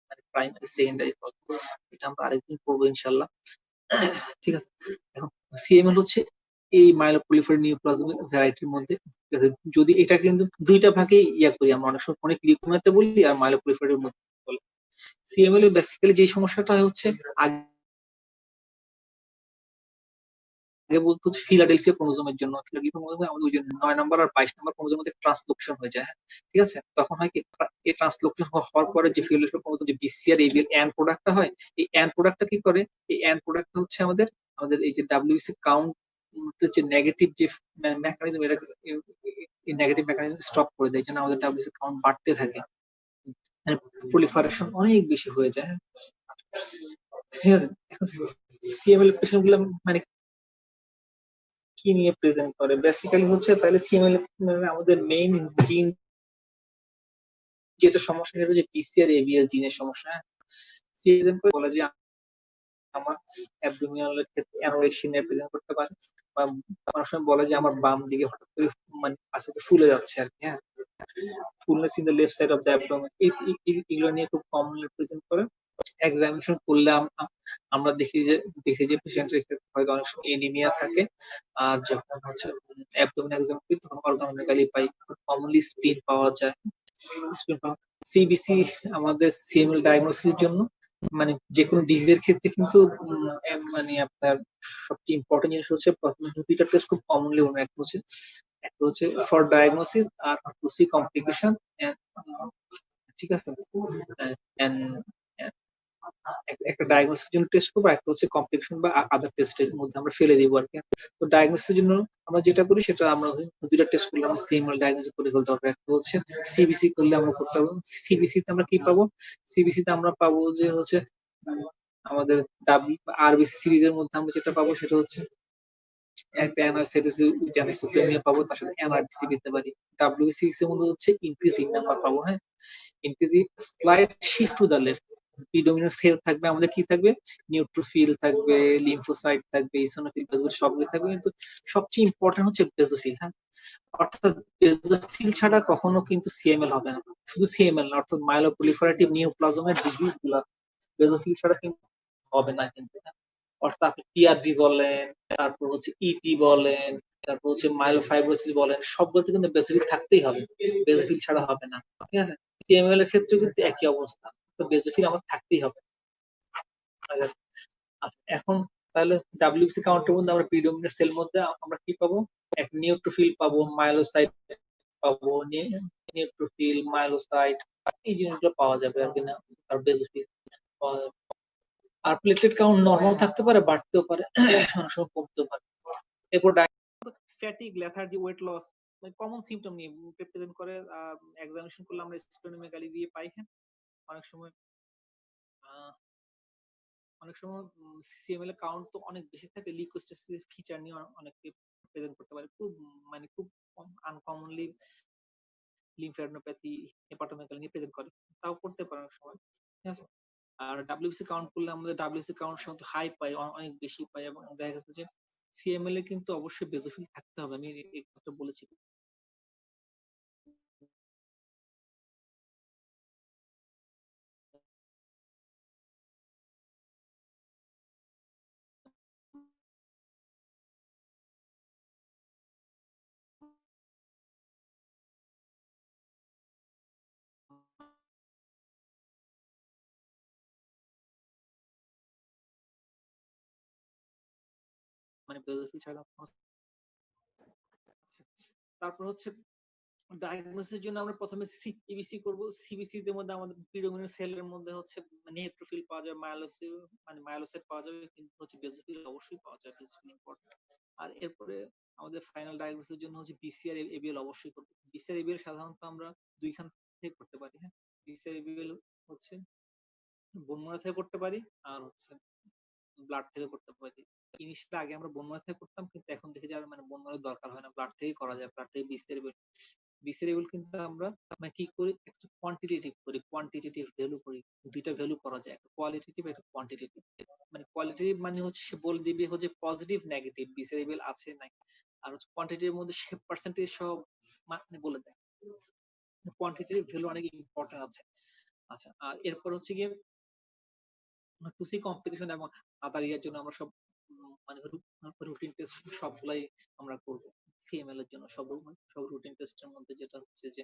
মানে প্রাইমারি সেকেন্ডারি। এটা আমরা আরেকদিন পড়বো ইনশাল্লাহ। ঠিক আছে, এখন সিএমএল হচ্ছে এই মাইলোপ্রলিফেরেটিভ নিউপ্লাজমিক ভ্যারাইটির মধ্যে। ঠিক আছে? যদি এটা কিন্তু দুইটা ভাগে করি আমরা, অনেক সময় ক্রনিক লিউকেমিয়াতে বলি আর মাইলোপ্রলিফেরেটিভ মধ্যে বলি। সিএমএল এর বেসিক্যালি যে সমস্যাটা হচ্ছে আগে বলতো হচ্ছে ফিলাডেলফিয়া ক্রোমোজোমের জন্য, ফিলাডেলফিয়া ক্রোমোজোমে আমাদের ওই যে 9 নাম্বার আর 22 নাম্বার ক্রোমোজোমের মধ্যে ট্রান্সলোকেশন হয়ে যায়, হ্যাঁ? ঠিক আছে? তখন হয় কি, এই ট্রান্সলোকেশন হওয়ার পরে যে ফিলাডেলফিয়া ক্রোমোজোম যে বিসিআর এবিএল অ্যান প্রোডাক্টটা হয়, এই অ্যান প্রোডাক্টটা কি করে, এই অ্যান প্রোডাক্টটা হচ্ছে আমাদের আমাদের এই যে ডাব্লিউসি কাউন্ট যে নেগেটিভ যে মেকানিজম, এটা এই নেগেটিভ মেকানিজম স্টপ করে দেয়, যেন আমাদের ডাব্লিউসি কাউন্ট বাড়তে থাকে, প্রলিফারেশন অনেক বেশি হয়ে যায়, হ্যাঁ? ঠিক আছে? এখন সিএমএল পেশেন্ট গুলো মানে কি নিয়ে প্রেজেন্ট করে বেসিক্যালি হচ্ছে, তাহলে সিএমএল আমাদের মেইন জিন যেটা সমস্যা, সেটা হচ্ছে পিসিআর এবিএল জিনের সমস্যা। সিএমএল বলে যে আমার অ্যাবডোমিনালের ক্ষেত্রে অ্যানোরেক্সিয়া নিয়ে প্রেজেন্ট করতে পারে, বা অনেক সময় বলে যে আমার বাম দিকে হঠাৎ করে মানে আস্তে ফুলে যাচ্ছে আর কি, হ্যাঁ, fullness in the left side of the abdomen, এগুলো নিয়ে খুব কমনলি প্রেজেন্ট করে। এক্সামিনেশন করলে আমরা দেখি যে পেশেন্টের ক্ষেত্রে হয়তো অনেক সময় এনিমিয়া থাকে, আর যখন হচ্ছে অ্যাবডোমেন এক্সাম করি তখন অর্গানোমেগালি পাই, কমনলি স্প্লিন পাওয়া যায়। সিবিসি আমাদের সিএমএল ডায়াগনোসিস জন্য মানে যে কোনো ডিজিজের ক্ষেত্রে কিন্তু মানে আপনার সবচেয়ে ইম্পর্টেন্ট জিনিস হচ্ছে প্রথমে দুইটা টেস্ট খুব কমনলি মনে একটা হচ্ছে ফর ডায়াগনোসিস আর টু সি কমপ্লিকেশন, ঠিক আছে? And একটা ডায়াগনোসিস জন্য টেস্ট করবো, একটা হচ্ছে কমপ্লিকেশন বা আদার টেস্টের মধ্যে আমরা ফেলে দিব আর কি। তো ডায়াগনোসিসের জন্য আমরা যেটা করি সেটা আমরা দুইটা টেস্ট করলে আমরা সিএমএল ডায়াগনোসিস করে ফেলতে পারবো। একটা হচ্ছে সিবিসি করলে আমরা করতে পারবো। সিবিসি তে আমরা কি পাবো? সিবিসি তে আমরা পাবো যে হচ্ছে আমাদের আরবিসি সিরিজের মধ্যে আমরা যেটা পাবো সেটা হচ্ছে একটা অ্যানাইসোপ্রেমিয়া পাবো, তার সাথে এনআরবিসি পেতে পারি। ডাব্লিউবি সিরিজ এর মধ্যে হচ্ছে ইনক্রিজিং নাম্বার পাবো, হ্যাঁ, increasing slide shift to the left. Predominant cell থাকবে আমাদের, কি থাকবে, নিউট্রোফিল থাকবে, লিম্ফোসাইট থাকবে, ইসোনোফিল, বেসোফিল সবগুলো থাকবে, কিন্তু সবচেয়ে ইম্পর্টেন্ট হচ্ছে বেসোফিল, হ্যাঁ। অর্থাৎ বেসোফিল ছাড়া কখনো কিন্তু সিএমএল হবে না। শুধু সিএমএল না, অর্থাৎ মাইলোপ্রলিফারেটিভ নিউপ্লাজমের ডিজিজ গুলা বেসোফিল ছাড়া কিন্তু হবে না কিন্তু, হ্যাঁ। অর্থাৎ আপনি পিআরবি বলেন, তারপর হচ্ছে ইটি বলেন, তারপর হচ্ছে মাইলোফাইব্রোসিস বলেন, সবগুলোতে কিন্তু বেসোফিল থাকতেই হবে, বেসোফিল ছাড়া হবে না, ঠিক আছে? সিএমএল এর ক্ষেত্রে কিন্তু একই অবস্থা, তো বেসোফিল আমার থাকতেই হবে। আচ্ছা, আচ্ছা, এখন তাহলে ডাব্লিউসি কাউন্টের মধ্যে আমরা প্রিডোমিনেন্ট সেল মধ্যে আমরা কি পাবো? এক নিউট্রোফিল পাবো, মাইলোসাইট পাবো, নিউট্রোফিল, মাইলোসাইট, এই জিনিসগুলো পাওয়া যাবে আর কি না, আর বেসোফিল পাওয়া যাবে। আর প্লেটলেট কাউন্ট নরমাল থাকতে পারে, বাড়তেও পারে, অনেক সময় কমতেও পারে। এরপর fatigue, lethargy, weight loss common symptom নিয়ে প্রেজেন্ট করে। এক্সামিনেশন করলে আমরা স্প্লেনোমেগালি দিয়ে পাই, হ্যাঁ। অনেক সময় সিএমএল এর কাউন্ট তো অনেক বেশি থাকে, লিউকোসিটিক ফিচার নিয়ে অনেকে প্রেজেন্ট করতে পারে, খুব মানে খুব আনকমনলি লিম্ফ্যাডেনোপ্যাথি, হেপাটোমেগালি নিয়ে প্রেজেন্ট করে, তাও করতে পারে অনেক সময়, ঠিক আছে? আর ডাব্লিউসি কাউন্ট করলে আমাদের ডাব্লিউসি কাউন্ট সাধারণত হাই পাই, অনেক বেশি পাই, এবং দেখা গেছে যে সিএমএল এ কিন্তু অবশ্যই বেসোফিল থাকতে হবে, আমি এই কথা বলেছি। মানে বেসোফিল ছাড়া তারপর হচ্ছে ডায়াগনোসিসের জন্য আমরা প্রথমে সিবিসি করব। সিবিসি এর মধ্যে আমাদের প্রিডোমিনেন্ট সেলের মধ্যে হচ্ছে নিউট্রোফিল পাওয়া যাবে, মাইলোসাইট পাওয়া যাবে, কিন্তু হচ্ছে বেসোফিল অবশ্যই পাওয়া যাবে, বেসোফিল ইম্পর্টেন্ট। আর এরপরে আমাদের ফাইনাল ডায়াগনোসিসের জন্য হচ্ছে বিসিআর এবিএল অবশ্যই করব। বিসিআর এবিএল সাধারণত আমরা দুইখান থেকে করতে পারি, হ্যাঁ। বিসিআর এবিএল হচ্ছে বোন ম্যারো থেকে করতে পারি, আর হচ্ছে ব্লাড থেকে করতে পারি। ইনিশিয়ালি আগে আমরা বোন ম্যারো থেকে করতাম, কিন্তু এখন দেখি যে আর মানে বোন ম্যারো দরকার হয় না, ব্লাড থেকেই করা যায়, ব্লাড থেকে বিসিআর কিন্তু আমরা মানে কি করি, একটা কোয়ান্টিটেটিভ করি, কোয়ান্টিটেটিভ ভ্যালু করি। দুইটা ভ্যালু করা যায়, একটা কোয়ালিটেটিভ, একটা কোয়ান্টিটেটিভ। মানে কোয়ালিটেটিভ মানে হচ্ছে সে বলে দিবে হচ্ছে পজিটিভ নেগেটিভ বিসিআর আছে নাই, আর হচ্ছে কোয়ান্টিটির মধ্যে সে পার্সেন্টেজ সব মানে বলে দেয়। কোয়ান্টিটেটিভ ভ্যালু অনেক ইম্পর্টেন্ট আছে। আচ্ছা, আর এরপর হচ্ছে গিয়ে টু সি কমপ্লিকেশন এবং আদার ইয়ার জন্য আমরা সব মানে রুটিন টেস্ট সবগুলাই আমরা করব সিএমএল এর জন্য। সব রুটিন টেস্টের মধ্যে যেটা হচ্ছে যে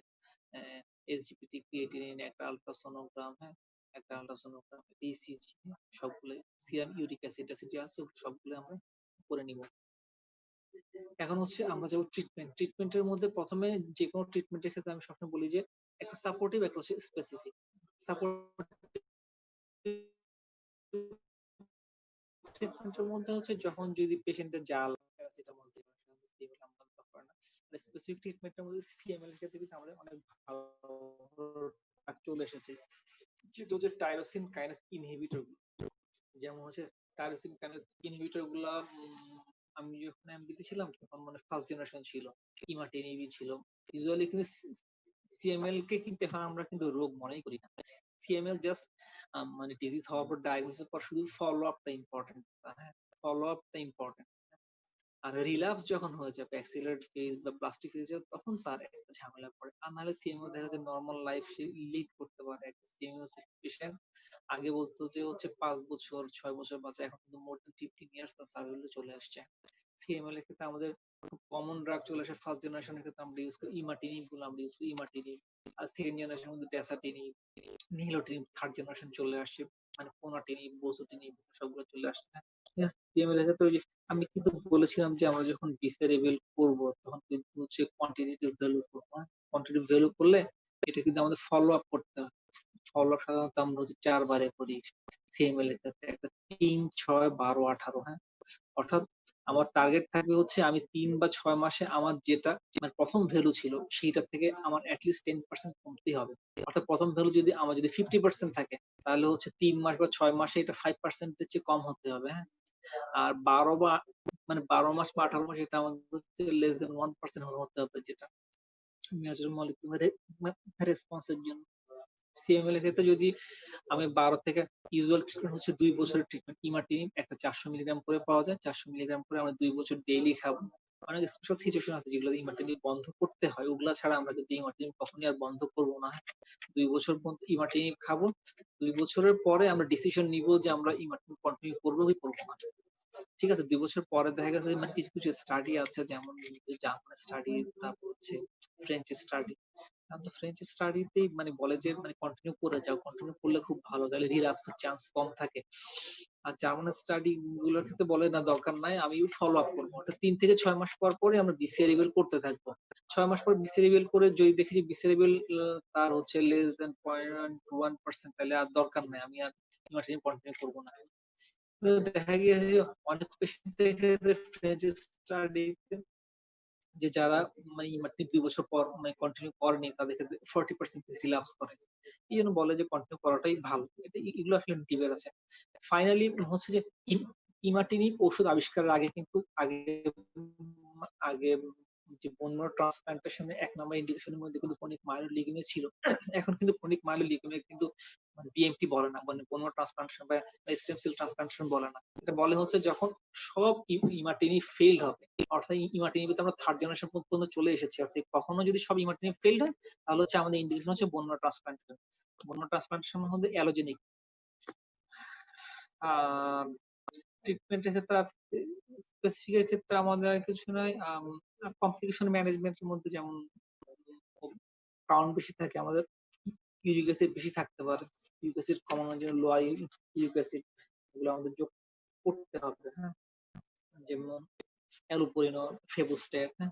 এসজিপিটি, ক্রিয়েটিনিন, একটা আলট্রাসোনোগ্রাম, হ্যাঁ, একটা আলট্রাসোনোগ্রাম, ইসিজি, সবগুলো সিরাম ইউরিক অ্যাসিড আছে সবগুলো আমরা করে নিব। এখন হচ্ছে আমরা যাবো ট্রিটমেন্টের মধ্যে প্রথমে যে কোনো ট্রিটমেন্টের ক্ষেত্রে আমি সবসময় বলি যে একটা সাপোর্টিভ, একটা হচ্ছে স্পেসিফিক। সাপোর্টিভ ট্রিটমেন্টের মধ্যে হচ্ছে যখন যদি পেশেন্টের জাল প্যারাসিটামল দিয়ে সিএমএল আমরা ব্যবহার করে না। স্পেসিফিক ট্রিটমেন্টের মধ্যে সিএমএল এর ক্ষেত্রে কিন্তু আমাদের অনেক ভালো চলে এসেছে, যেটা হচ্ছে টাইরোসিন কাইনেস ইনহিবিটর। যেমন হচ্ছে টাইরোসিন কাইনেস ইনহিবিটর গুলা আমি যখন এমবিতে ছিলাম তখন মানে ফার্স্ট জেনারেশন ছিল, ইমাটিনিবি ছিল। ইউজুয়ালি কিন্তু সিএমএল কে কিন্তু এখন আমরা কিন্তু রোগ মনেই করি না। সিএমএল জাস্ট মানে ডিজিজ হওয়ার পর ডায়াগনোসিস পর শুধু ফলো আপটা ইম্পর্টেন্ট, হ্যাঁ, ফলো আপটা ইম্পর্টেন্ট। আর রিল্যাপস যখন হয়ে যাবে, অ্যাক্সিলারেট ফেজ বা প্লাস্টিক ফেজ, তখন তার একটা ঝামেলা পড়ে। আর নাহলে সিএমএল দেখা যায় নর্মাল লাইফ সে লিড করতে পারে। একটা সিএমএল পেশেন্ট আগে বলতো যে হচ্ছে 5 বছর 6 বছর বাঁচে, এখন কিন্তু মোর দ্যান 15 ইয়ার্স তার সার্ভাইভালে চলে আসছে। সিএমএল এর ক্ষেত্রে আমাদের খুব কমন ড্রাগ চলে আসে। ফার্স্ট জেনারেশনের ক্ষেত্রে আমরা ইউজ করি ইমাটিনিব গুলো, আমরা ইউজ করি ইমাটিনিব। আর সেকেন্ড জেনারেশনের মধ্যে ড্যাসাটিনিব, নিহিলোটিনিব। থার্ড জেনারেশন চলে আসছে মানে পোনাটিনিব, বোসোটিনিব, সবগুলো চলে আসছে। সিএমএল এর ক্ষেত্রে ওই যে আমি কিন্তু বলেছিলাম যে আমরা যখন ডিসেরেবল করব তখন কিন্তু হচ্ছে কোয়ান্টিটেটিভ ভ্যালু করব। কোয়ান্টিটেটিভ ভ্যালু করলে এটা কিন্তু আমাদের ফলো আপ করতে হবে। ফলো আপ সাধারণত আমরা হচ্ছে 4 বারে করি সিএমএল এর ক্ষেত্রে, একটা 3, 6, 12, 18। হ্যাঁ, অর্থাৎ আমার টার্গেট থাকবে হচ্ছে আমি 3 বা 6 মাসে আমার যেটা মানে প্রথম ভ্যালু ছিল সেইটা থেকে আমার অ্যাটলিস্ট 10% কমতেই হবে। অর্থাৎ প্রথম ভ্যালু যদি আমার যদি 50% থাকে তাহলে হচ্ছে 3 মাস বা 6 মাসে এটা 5% এর চেয়ে কম হতে হবে। হ্যাঁ, আর 12 মাস বা 18 মাস এটা আমাদের লেস দেন 1% হতে হবে, যেটা মেজর মলিকুলার রেসপন্সের জন্য। সিএমএল এর ক্ষেত্রে যদি আমি 12 থেকে, ইউজুয়াল ট্রিটমেন্ট হচ্ছে 2 বছরের ট্রিটমেন্ট। ইমাটিনিব একটা 400 মিলিগ্রাম করে পাওয়া যায়, 400 মিলিগ্রাম করে আমরা 2 বছর ডেইলি খাবো। অনেক স্পেশাল সিচুয়েশন আছে যেগুলো ইমাটিনিব বন্ধ করতে হয়, ওগুলা ছাড়া আমরা কিন্তু ইমাটিনিব কখনই আর বন্ধ করবো না। 2 বছর পর্যন্ত ইমাটিনিব খাবো। 2 বছরের পরে আমরা ডিসিশন নিব যে আমরা ইমাটিনিব কন্টিনিউ করবো কি করবো না। ঠিক আছে, 2 বছর পরে দেখা গেছে মানে কিছু কিছু স্টাডি আছে, যেমন জার্মান স্টাডি, তারপর হচ্ছে ফ্রেঞ্চ স্টাডি। তো ফ্রেঞ্চ স্টাডিতেই মানে বলে যে মানে কন্টিনিউ করে যাও, কন্টিনিউ করলে খুব ভালো, তাহলে রিল্যাপসের চান্স কম থাকে। আর জার্মান স্টাডি গুলোর ক্ষেত্রে বলে না দরকার নাই, আমি ফলো আপ করবো। অর্থাৎ 3 থেকে 6 মাস পর পরে আমরা বিসিআরএবল করতে থাকবো। 6 মাস পর বিসিআরএবল করে যদি দেখি যে বিসিআরএবল তার হচ্ছে লেস দেন 0.1%, তাহলে আর দরকার নাই, আমি আর ইমার্জেন্সি কন্টিনিউ করবো না। তো দেখা গিয়েছে যে অনেক পেশেন্টের ক্ষেত্রে ফ্রেঞ্চ স্টাডিতে যে যারা মানে 2 বছর পর মানে কন্টিনিউ করেনি তাদের ক্ষেত্রে 40% রিল্যাপস করে। এই জন্য বলে যে কন্টিনিউ করাটাই ভালো। এগুলো আসলে ডিবেট আছে। ফাইনালি হচ্ছে যে ইমাটিনিব ওষুধ আবিষ্কারের আগে কিন্তু আগে যে বোন ম্যারো ট্রান্সপ্লান্টেশনের 1 নম্বর ইন্ডিকেশনের মধ্যে কিন্তু ক্রনিক মায়োলিউকেমিয়া ছিল। এখন কিন্তু ক্রনিক মায়োলিউকেমিয়া কিন্তু বিএমটি বলে না, মানে বোন ম্যারো ট্রান্সপ্লান্টেশন বা স্টেম সেল ট্রান্সপ্লান্টেশন বলে না। এটা বলে হচ্ছে যখন সব ইমাটিনিব ফেইল্ড হবে, অর্থাৎ ইমাটিনিবিতে আমরা থার্ড জেনারেশন পর্যন্ত চলে এসেছি। অর্থাৎ কখনো যদি সব ইমাটিনিব ফেইল্ড হয় তাহলে হচ্ছে আমাদের ইন্ডিকেশন হচ্ছে bone marrow transplantation. Bone marrow transplantation মধ্যে অ্যালোজেনিক। আর ট্রিটমেন্টের ক্ষেত্রে স্পেসিফিক এর ক্ষেত্রে আমাদের আর কিছু নাই। কমপ্লিকেশন ম্যানেজমেন্টের মধ্যে যেমন কাউন্ট বেশি থাকে আমাদের, ইউরিক অ্যাসিড বেশি থাকতে পারে। ইউরিক অ্যাসিড কমানোর জন্য লো ইউরিক অ্যাসিড এগুলো আমাদের যোগ করতে হবে। হ্যাঁ, যেমন অ্যালোপুরিন, ফেবুস্টেট, হ্যাঁ,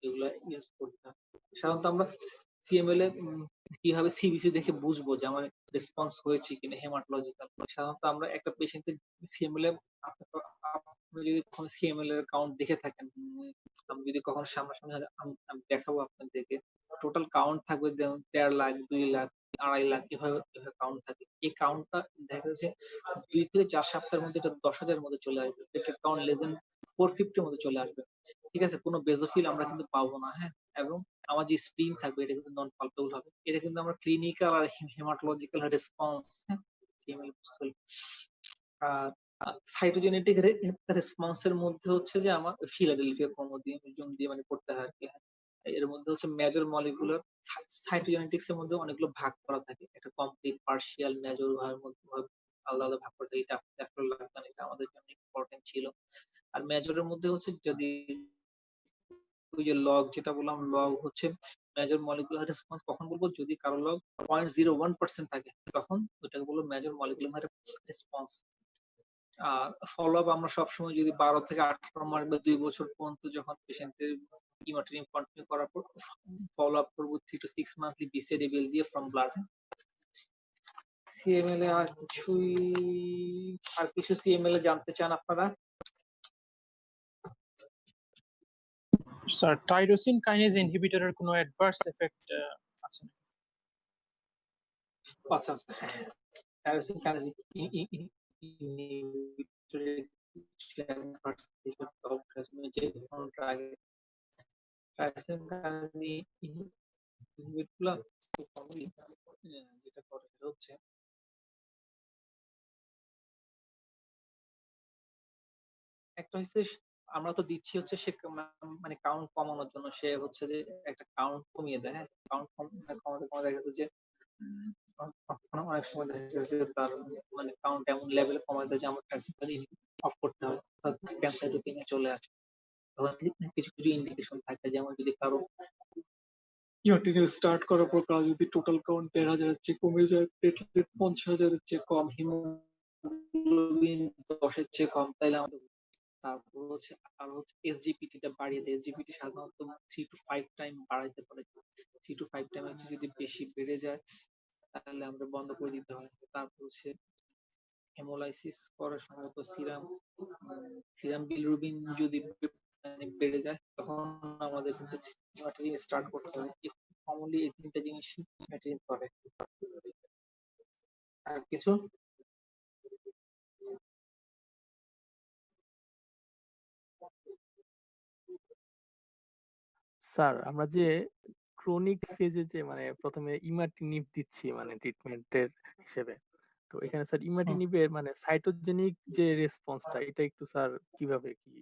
এগুলো ইউজ করতে হবে। সাধারণত আমরা সিএমএল এ কিভাবে সিবিসি দেখে বুঝবো যে আমার রেসপন্স হয়েছে কিনা হেমাটোলজিক্যাল। সাধারণত আমরা একটা পেশেন্টের সিএমএল এ, আপনি যদি কখনো সিএমএল এর কাউন্ট দেখে থাকেন, আমি যদি কখনো সামনাসামনি আমি দেখাবো আপনাদেরকে, টোটাল কাউন্ট থাকবে 1.5 লাখ, 2 লাখ, 2.5 লাখ, এভাবে কাউন্ট থাকে। এই কাউন্টটা দেখা যাচ্ছে 2 থেকে 4 সপ্তাহের মধ্যে এটা 10,000 এর মধ্যে চলে আসবে। প্লেটলেট কাউন্ট লেস দেন 450 এর মধ্যে চলে আসবে। ঠিক আছে, কোনো বেজোফিল আমরা কিন্তু পাবো না। হ্যাঁ, এবং আমার যে স্প্লিন থাকবে এটা কিন্তু নন পালপেবল হবে। এটা কিন্তু আমরা ক্লিনিক্যাল আর হেমাটোলজিক্যাল রেসপন্স, হ্যাঁ, সিএমএল বুঝতে। আর সাইটোজেনেটিক রেসপন্সের মধ্যে হচ্ছে যে আমার ফিলাডেলফিয়া ক্রোমোজোম দিয়ে মানে করতে হয় আর কি। এর মধ্যে হচ্ছে মেজর মলিকুলার সাইটোজেনেটিক্স এর মধ্যে অনেকগুলো ভাগ করা থাকে, একটা কমপ্লিট, পার্শিয়াল, মেজর ভাগের মধ্যে আলাদা আলাদা ভাগ করা থাকে। এটা লাগবে না, এটা আমাদের জন্য ইম্পর্টেন্ট। টাইম ছিল। আর মেজরের মধ্যে হচ্ছে যদি ওই যে লগ যেটা বললাম, লগ হচ্ছে মেজর মলিকুলার রেসপন্স কখন বলবো, যদি কারো লগ 0.01% থাকে তখন ওটাকে বলবো মেজর মলিকুলার রেসপন্স। আর ফলো আপ আমরা সবসময় যদি 12 থেকে 18 মাস বা 2 বছর পর্যন্ত যখন পেশেন্টের ইমাটিনিব কন্টিনিউ করার পর ফলো আপ করবো 3 to 6 মান্থলি বিসিআরএবিএল দিয়ে ফ্রম ব্লাড। সিএমএল এ আর কিছু সিএমএল এ জানতে চান আপনারা? স্যার টাইরোসিন কাইনেজ ইনহিবিটরের কোনো অ্যাডভার্স এফেক্ট আছে নাকি? আচ্ছা আচ্ছা, হ্যাঁ, টাইরোসিন কাইনেজ ইনহিবিটরের যে ড্রাগ টাইরোসিন কাইনেজ ইনহিবিটরগুলো খুব কমনলি যেটা করে সেটা হচ্ছে একটা হচ্ছে আমরা তো দিচ্ছি হচ্ছে সে মানে কাউন্ট কমানোর জন্য, সে হচ্ছে যে একটা কাউন্ট কমিয়ে দেয়। হ্যাঁ, কাউন্ট কমাতে কমাতে দেখা যাচ্ছে যে অনেক সময় দেখা যাচ্ছে যে তার মানে কাউন্ট এমন লেভেলে কমায় দেয় যে আমার অফ করতে হয়, ক্যান্সার চলে আসে। তখন কিছু কিছু ইন্ডিকেশন থাকে, যেমন যদি কারো ইউটিলিটি স্টার্ট করার পর কারো যদি টোটাল কাউন্ট ১৩,০০০ এর চেয়ে কমে যায়, প্লেটলেট ৫০,০০০ এর চেয়ে কম, হিমোগ্লোবিন ১০ এর চেয়ে কম, তাইলে আমাদের তারপর হচ্ছে আর হচ্ছে এসজিপিটি টা বাড়িয়ে দেয়। এসজিপিটি সাধারণত 3 to 5 টাইম বাড়াইতে পারে। 3 to 5 টাইম হচ্ছে যদি বেশি বেড়ে যায় তাহলে আমরা বন্ধ করে দিতে হয়। তারপর হচ্ছে হেমোলাইসিস করার সময় তো সিরাম বিলিরুবিন যদি বেড়ে যায় তখন আমাদের কিন্তু ইমাটিনিব স্টার্ট করতে হবে। কমনলি এই তিনটা জিনিসই ইমাটিনিব করে। আর কিছু? স্যার আমরা যে ক্রনিক ফেজে যে মানে প্রথমে ইমাটিনিব দিচ্ছি মানে ট্রিটমেন্টের হিসেবে, তো এখানে স্যার ইমাটিনিবের মানে সাইটোজেনিক যে রেসপন্সটা এটা একটু স্যার কিভাবে কি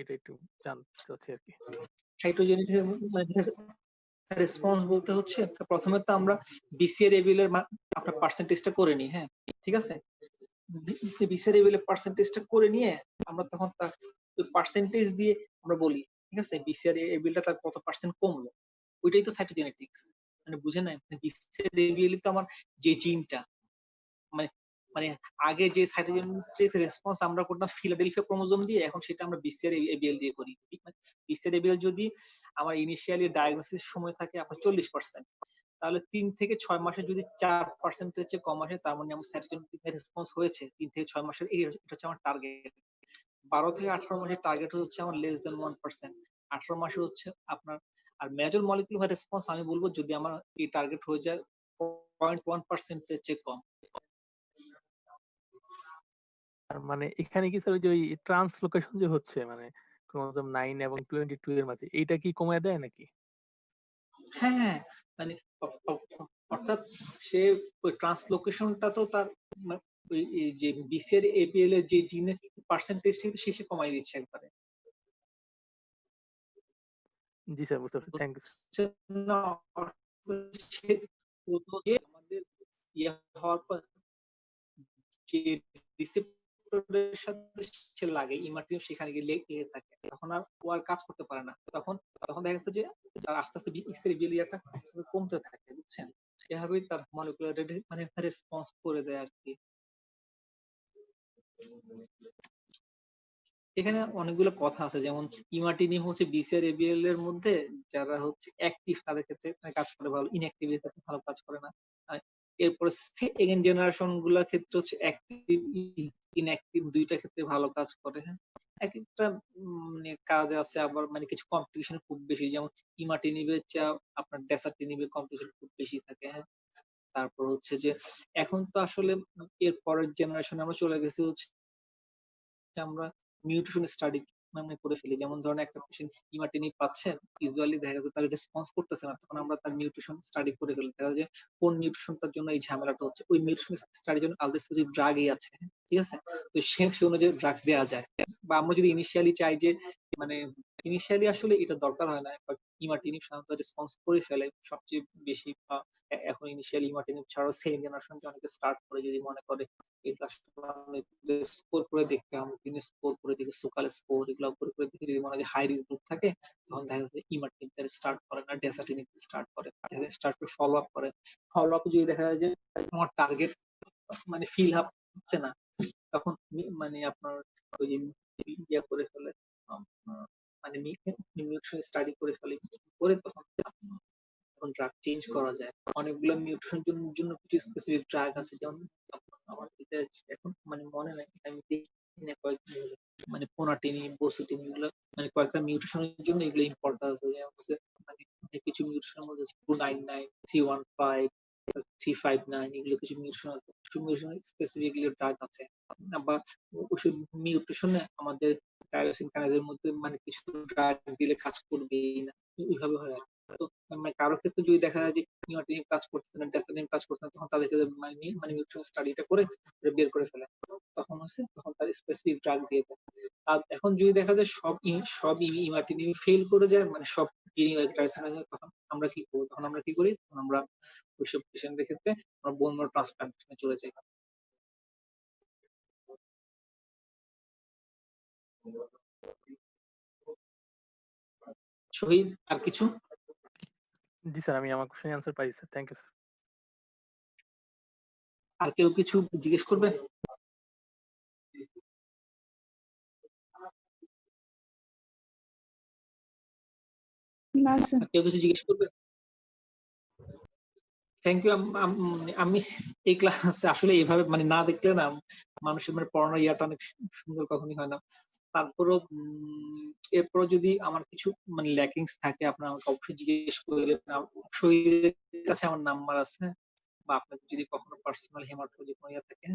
এটা একটু জানতে চাচ্ছি আর কি। সাইটোজেনিক রেসপন্স বলতে হচ্ছে প্রথমে তো আমরা বিসিআরএবিএল এর আপনার পার্সেন্টেজটা করে নিই। হ্যাঁ, ঠিক আছে, বিসিআরএবিএল এর পার্সেন্টেজটা করে নিয়ে আমরা তখন তার পার্সেন্টেজ দিয়ে আমরা বলি, ঠিক আছে, বিসিআরএবিএল টা তার কত পার্সেন্ট কমলো, ওইটাই তো সাইটোজেনেটিক্স। মানে বুঝে নাই, বিসিআরএবিএল তো আমার যে জিনটা মানে মানে আগে যে সাইটোজেনেটিক রেসপন্স আমরা করতাম ফিলাডেলফিয়া ক্রোমোজোম দিয়ে, এখন সেটা আমরা বিসিআরএবিএল দিয়ে করি। বিসিআরএবিএল যদি আমার ইনিশিয়ালি ডায়াগনোসিস সময় থাকে আপনার 40%, তাহলে 3 থেকে 6 মাসে যদি 4% এর চেয়ে কম আসে তার মানে আমার সাইটোজেনেটিক রেসপন্স হয়েছে। 3 থেকে 6 মাসের এটা হচ্ছে আমার টার্গেট। 12 থেকে 18 মাসের টার্গেট হচ্ছে আমার লেস দেন 1%। 18 মাসে হচ্ছে আপনার আর মেজর মলিকুলার রেসপন্স আমি বলবো যদি আমার এই টার্গেট হয়ে যায় 0.1% এর চেয়ে কম। আর মানে এখানে কি স্যার ওই যে ওই ট্রান্সলোকেশন যে হচ্ছে মানে ক্রোমোজোম 9 এবং 22 এর মাঝে এইটা কি কমায় দেয় নাকি? হ্যাঁ, মানে অর্থাৎ সে ওই ট্রান্সলোকেশনটা তো তার ওই যে বিসিআরএবিএল এর যে জিনের পার্সেন্টেজটা কিন্তু শেষে কমাই দিচ্ছে একবারে। জি স্যার, বুঝতে পারছি, থ্যাংক ইউ। না, আমাদের ইয়ে হওয়ার পর যে রিসেপ্টরের সাথে সে লাগে ইমার্টিনিব সেখানে গিয়ে লেগে থাকে, তখন আর ও আর কাজ করতে পারে না। তখন তখন দেখা যাচ্ছে যে তার আস্তে আস্তে বিসিআরএবিএলটা আস্তে আস্তে কমতে থাকে, বুঝছেন? এভাবেই তার মলিকুলার মানে রেসপন্স করে দেয় আর কি। এখানে অনেকগুলো কথা আছে, যেমন ইমাটিনিব হচ্ছে বিসিআরএবিএল এর মধ্যে যারা হচ্ছে অ্যাক্টিভ তাদের ক্ষেত্রে কাজ করে ভালো, ইনঅ্যাক্টিভ এর ক্ষেত্রে ভালো কাজ করে না। এরপরে সেকেন্ড জেনারেশন গুলা ক্ষেত্রে হচ্ছে অ্যাক্টিভ ইনঅ্যাক্টিভ দুইটা ক্ষেত্রে ভালো কাজ করে। হ্যাঁ, এক একটা মানে কাজ আছে, আবার মানে কিছু কম্পিটিশন খুব বেশি, যেমন ইমাটিনিবের চেয়ে আপনার ডেসার্টিনিবের কম্পিটিশন খুব বেশি থাকে। হ্যাঁ, তারপর হচ্ছে যে এখন তো আসলে এর পরের জেনারেশনে আমরা চলে গেছি হচ্ছে আমরা মিউটেশন স্টাডি মানে করে ফেলি। যেমন ধরেন একটা পেশেন্ট ইমাটিনিব পাচ্ছেন, ইউজুয়ালি দেখা যাচ্ছে তার রেসপন্স করতেছে না, তখন আমরা তার মিউটেশন স্টাডি করে ফেলি। দেখা যায় কোন মিউটেশনটার জন্য এই ঝামেলাটা হচ্ছে, ওই মিউটেশন স্টাডির জন্য আলাদা স্পেসিফিক ড্রাগই আছে। ঠিক আছে? তো সে অনুযায়ী ড্রাগ দেওয়া যায়। বা আমরা যদি ইনিশিয়ালি চাই যে মানে ইনিশিয়ালি আসলে এটা দরকার হয় না, ইমাটিনিব সাধারণত রেসপন্স করে ফেলে সবচেয়ে বেশি। বা এখন ইনিশিয়ালি ইমাটিনিব ছাড়াও সেকেন্ড জেনারেশন অনেকে স্টার্ট করে যদি মনে করে এটা স্কোর করে দেখতে, আমরা স্কোর করে দেখি, সোকাল স্কোর এগুলো করে দেখে যদি মনে হয় হাই রিস্ক গ্রুপ থাকে, তখন দেখা যাচ্ছে ইমাটিনিব স্টার্ট করে না, ডেসাটিনিব স্টার্ট করে, স্টার্ট করে ফলো আপ করে। ফলো আপ যদি দেখা যায় যে আমার টার্গেট মানে ফিল আপ হচ্ছে না, তখন মানে আপনার ওই যে ইয়া করে ফেলে, মানে মিউটেশন স্টাডি করে ফেলে, করে তখন ড্রাগ চেঞ্জ করা যায়। অনেকগুলো মিউটেশনের জন্য কিছু স্পেসিফিক ড্রাগ আছে, যেমন আমার এটা এখন মানে মনে নাই, আমি দেখি না কয়েকদিন হলো, মানে পোনাটিনি, বসুটিনি, এগুলো মানে কয়েকটা মিউটেশনের জন্য এগুলো ইম্পর্টেন্ট আছে। যেমন হচ্ছে মানে কিছু মিউটেশনের মধ্যে 299, 315, 359, এগুলো কিছু মিউটেশন আছে, কিছু মিউটেশন স্পেসিফিকলি ড্রাগ আছে। বা ওষুধ মিউটেশনে আমাদের টাইরোসিন কাইনেজের মধ্যে মানে কিছু ড্রাগ দিলে কাজ করবেই না, ওইভাবে হয় আর কি। তো মানে কারো ক্ষেত্রে যদি দেখা যায় যে নিওটিনিব কাজ করছে না, ডেসানিব কাজ করছে না, তখন তাদেরকে মানে মিউটেশন স্টাডিটা করে বের করে ফেলে, তখন তার স্পেসিফিক ড্রাগ দিয়ে দেয়। আর এখন যদি দেখা যায় সব ইমাটিনিব ফেল করে যায়, মানে সব তখন আমরা কি করবো? তখন আমরা কি করি? তখন আমরা ওইসব পেশেন্টদের ক্ষেত্রে আমরা বোন ম্যারো ট্রান্সপ্লান্টেশনে চলে যাই। শহীদ, আর কিছু? জি স্যার, আমি আমার কোশ্চেন অ্যান্সার পাইছি স্যার, থ্যাংক ইউ স্যার। আর কেউ কিছু জিজ্ঞেস করবেন? না স্যার। আর কেউ কিছু জিজ্ঞেস করবেন? Thank you. আমি এই ক্লাসে আসলে এইভাবে মানে না দেখলে না মানুষের মানে পড়ানোর ইয়াটা অনেক সুন্দর কখনই হয় না। তারপরও এরপর যদি আমার কিছু মানে ল্যাকিংস থাকে আপনারা আমাকে অবশ্যই জিজ্ঞেস করবেন। শহীদের কাছে আমার নাম্বার আছে, বা আপনার যদি কখনো পার্সোনাল হেমাটোলজি কোনো ইয়া থাকে,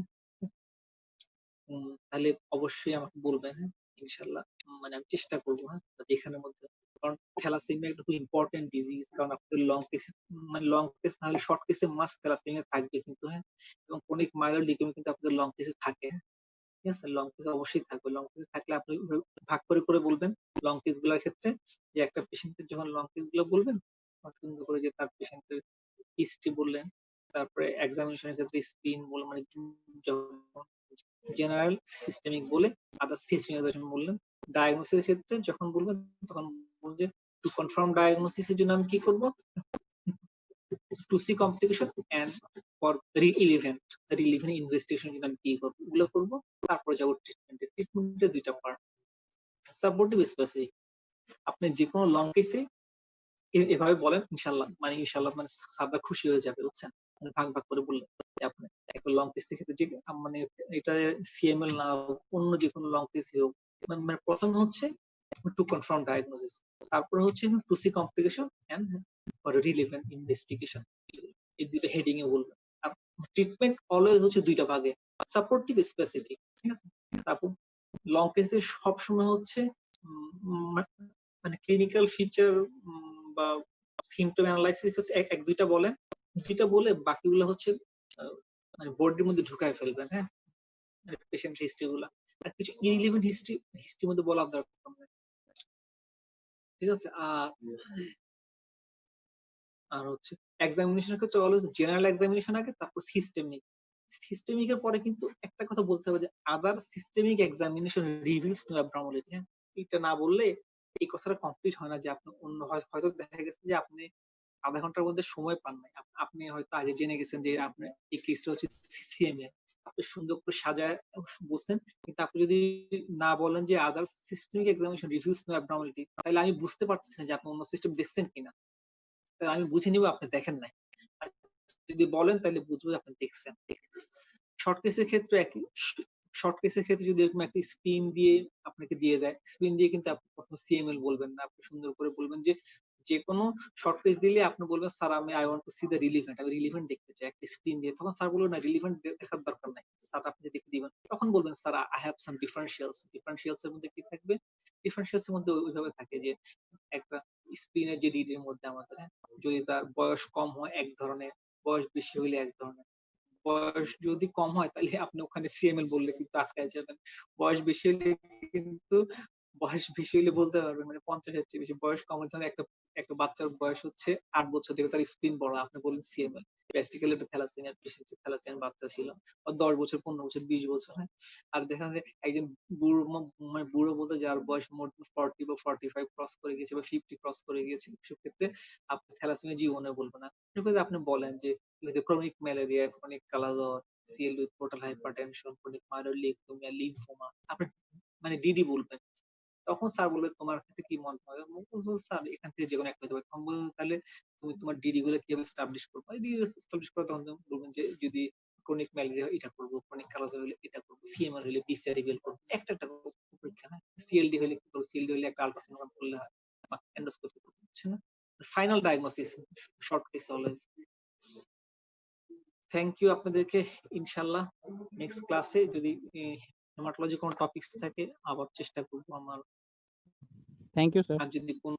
তাহলে অবশ্যই আমাকে বলবেন। হ্যাঁ, ইনশাল্লাহ মানে আমি চেষ্টা করবো, হ্যাঁ, এখানের মধ্যে। কারণ থ্যালাসেমিয়া একটা খুব ইম্পর্টেন্ট ডিজিজ, কারণ আপনাদের লং কেস, মানে লং কেস না হলে শর্ট কেসে মাস্ট থ্যালাসেমিয়া থাকবে কিন্তু, হ্যাঁ। এবং ক্রনিক মাইলয়েড লিউকেমিয়া কিন্তু আপনাদের লং কেসে থাকে, হ্যাঁ। ঠিক আছে, লং কেস অবশ্যই থাকবে। লং কেস থাকলে আপনি ভাগ করে বলবেন লং কেস গুলোর ক্ষেত্রে, যে একটা পেশেন্টের যখন লং কেস গুলো বলবেন সুন্দর করে, যে তার পেশেন্টের হিস্ট্রি বললেন, তারপরে এক্সামিনেশনের ক্ষেত্রে স্পিন বললেন, মানে জেনারেল সিস্টেমিক বলে আদার সিস্টেমাইজেশন বললেন। ডায়াগনোসিসের ক্ষেত্রে যখন বলবেন তখন বলবেন যে টু কনফার্ম ডায়াগনোসিসের জন্য আমি কি করব, to see complication and for relevant investigation জন্য আমি কি করব, এগুলো করব। তারপর যাব ট্রিটমেন্টের দুইটা পার্ট, সাপোর্টিভ স্পেসিফিক। আপনি যে কোনো লং কেসে এভাবে বলেন, ইনশাল্লাহ মানে স্যাররা খুশি হয়ে যাবে, বুঝছেন, মানে ভাগ ভাগ করে বললেন যে আপনি একটা লং কেস ক্ষেত্রে যে মানে এটা সিএমএল না হোক, অন্য যে কোনো লং কেস হোক, মানে প্রথম হচ্ছে টু কনফার্ম ডায়াগনোসিস, তারপরে হচ্ছে to see complication and relevant investigation, এই দুইটা হেডিং এ বলবেন। আর ট্রিটমেন্ট অলওয়েজ হচ্ছে দুইটা ভাগে, সাপোর্টিভ স্পেসিফিক, ঠিক আছে। তারপর লং কেসে সবসময় হচ্ছে মানে ক্লিনিক্যাল ফিচার বা সিমটম অ্যানালাইসিস হচ্ছে এক দুইটা বলেন, দুইটা বলে বাকিগুলো হচ্ছে মানে বোর্ডের মধ্যে ঢুকায় ফেলবেন, হ্যাঁ, পেশেন্ট হিস্ট্রি গুলা। আর কিছু ইরিলেভেন্ট হিস্ট্রির মধ্যে বলার দরকার নেই, ঠিক আছে। আর হচ্ছে এক্সামিনেশনের ক্ষেত্রে অলওয়েজ জেনারেল এক্সামিনেশন আগে, তারপর সিস্টেমিকের পরে কিন্তু একটা কথা বলতে হবে যে other systemic examination reveals no abnormality, হ্যাঁ, এটা না বললে এই কথাটা কমপ্লিট হয় না যে আপনি অন্য হয়তো দেখা গেছে যে আপনি আধা ঘন্টার মধ্যে সময় পান নাই, আপনি হয়তো আগে জেনে গেছেন যে আপনার এই কেসটা হচ্ছে সিএমএ, আপনি সুন্দর করে সাজায় বলছেন, কিন্তু আপনি যদি না বলেন যে other systemic examination reviews no abnormality, তাহলে আমি বুঝতে পারছি না যে আপনি অন্য সিস্টেম দেখছেন কিনা, তাহলে আমি বুঝে নিব আপনি দেখেন নাই। আর যদি বলেন তাহলে বুঝবো আপনি দেখছেন। শর্ট কেসের ক্ষেত্রে একই, শর্ট কেসের ক্ষেত্রে যদি এরকম একটা স্পিন দিয়ে আপনাকে দিয়ে দেয়, স্পিন দিয়ে কিন্তু আপনি প্রথমে সিএমএল বলবেন না, আপনি সুন্দর করে বলবেন যে কোনো শর্ট কেস দিলে আপনি বলবেন স্যার আমি I want to C the relevant, আমি রিলিভেন্ট দেখতে চাই, একটা স্পিন দিয়ে। তখন স্যার বলবেন না, রিলিভেন্ট দেখার দরকার নাই স্যার, আপনি দেখে দিবেন। তখন বলবেন sir I have some differentials এর মধ্যে কি থাকবে, ডিফারেন্সিয়ালস এর মধ্যে ওইভাবে থাকে যে একটা স্পিনের যে ডিড এর মধ্যে আমাদের, যদি তার বয়স কম হয় এক ধরনের, বয়স বেশি হইলে এক ধরনের, বয়স যদি কম হয় তাহলে আপনি ওখানে সিএমএল বললে কিন্তু আটকায় যাবেন। বয়স বেশি হলে কিন্তু বলতে পারবেন, মানে 50 এর চেয়ে বেশি। বয়স কম হচ্ছে না, একটা বাচ্চার বয়স হচ্ছে 8 বছর থেকে তার স্পিন বড়, আপনি বললেন সিএমএল, বেসিক্যালি এটা থ্যালাসেমিয়া পেশেন্ট, থ্যালাসেমিয়া বাচ্চা ছিল, ও 10 বছর 15 বছর 20 বছর, হ্যাঁ। আর দেখা যায় একজন বুড়ো মানে বুড়ো বলতে যার বয়স মোট 40 বা 45 ক্রস করে গেছে বা 50 ক্রস করে গেছে, সেক্ষেত্রে আপনি থ্যালাসেমিয়া জীবনে বলবেন না। যদি আপনি বলেন যে ক্রনিক ম্যালেরিয়া, ক্রনিক কালাজ্বর, CL with portal hypertension, chronic myeloid leukaemia, lymphoma, আপনি মানে ডিডি বলবেন। তখন স্যার বলবে তোমার ক্ষেত্রে কি মনে হয়? আমি বলবো, স্যার এখান থেকে যেকোনো একটা হতে পারে। তখন বলবো, তাহলে তুমি তোমার ডিডি গুলো কিভাবে এস্টাবলিশ করবে? ডিডি এস্টাবলিশ করে তখন তুমি বলবেন যে যদি ক্রনিক ম্যালেরিয়া এটা করবো, ক্রনিক কালাজ্বর হলে এটা করবো, সিএমআর হলে বিসিআর বের করবো, একটা একটা পরীক্ষা, হ্যাঁ। সিএলডি হলে কি করবো? সিএলডি হলে একটা আল্ট্রাসাউন্ড করলে হয়, বা এন্ডোস্কোপি করতে হচ্ছে না। Final diagnosis short case always. Thank you আপনাদেরকে। ইনশাআল্লাহ নেক্সট ক্লাসে যদি হেমাটোলজি কোনো টপিকস থাকে আবার চেষ্টা করবো আমার। Thank you sir. আর যদি কোন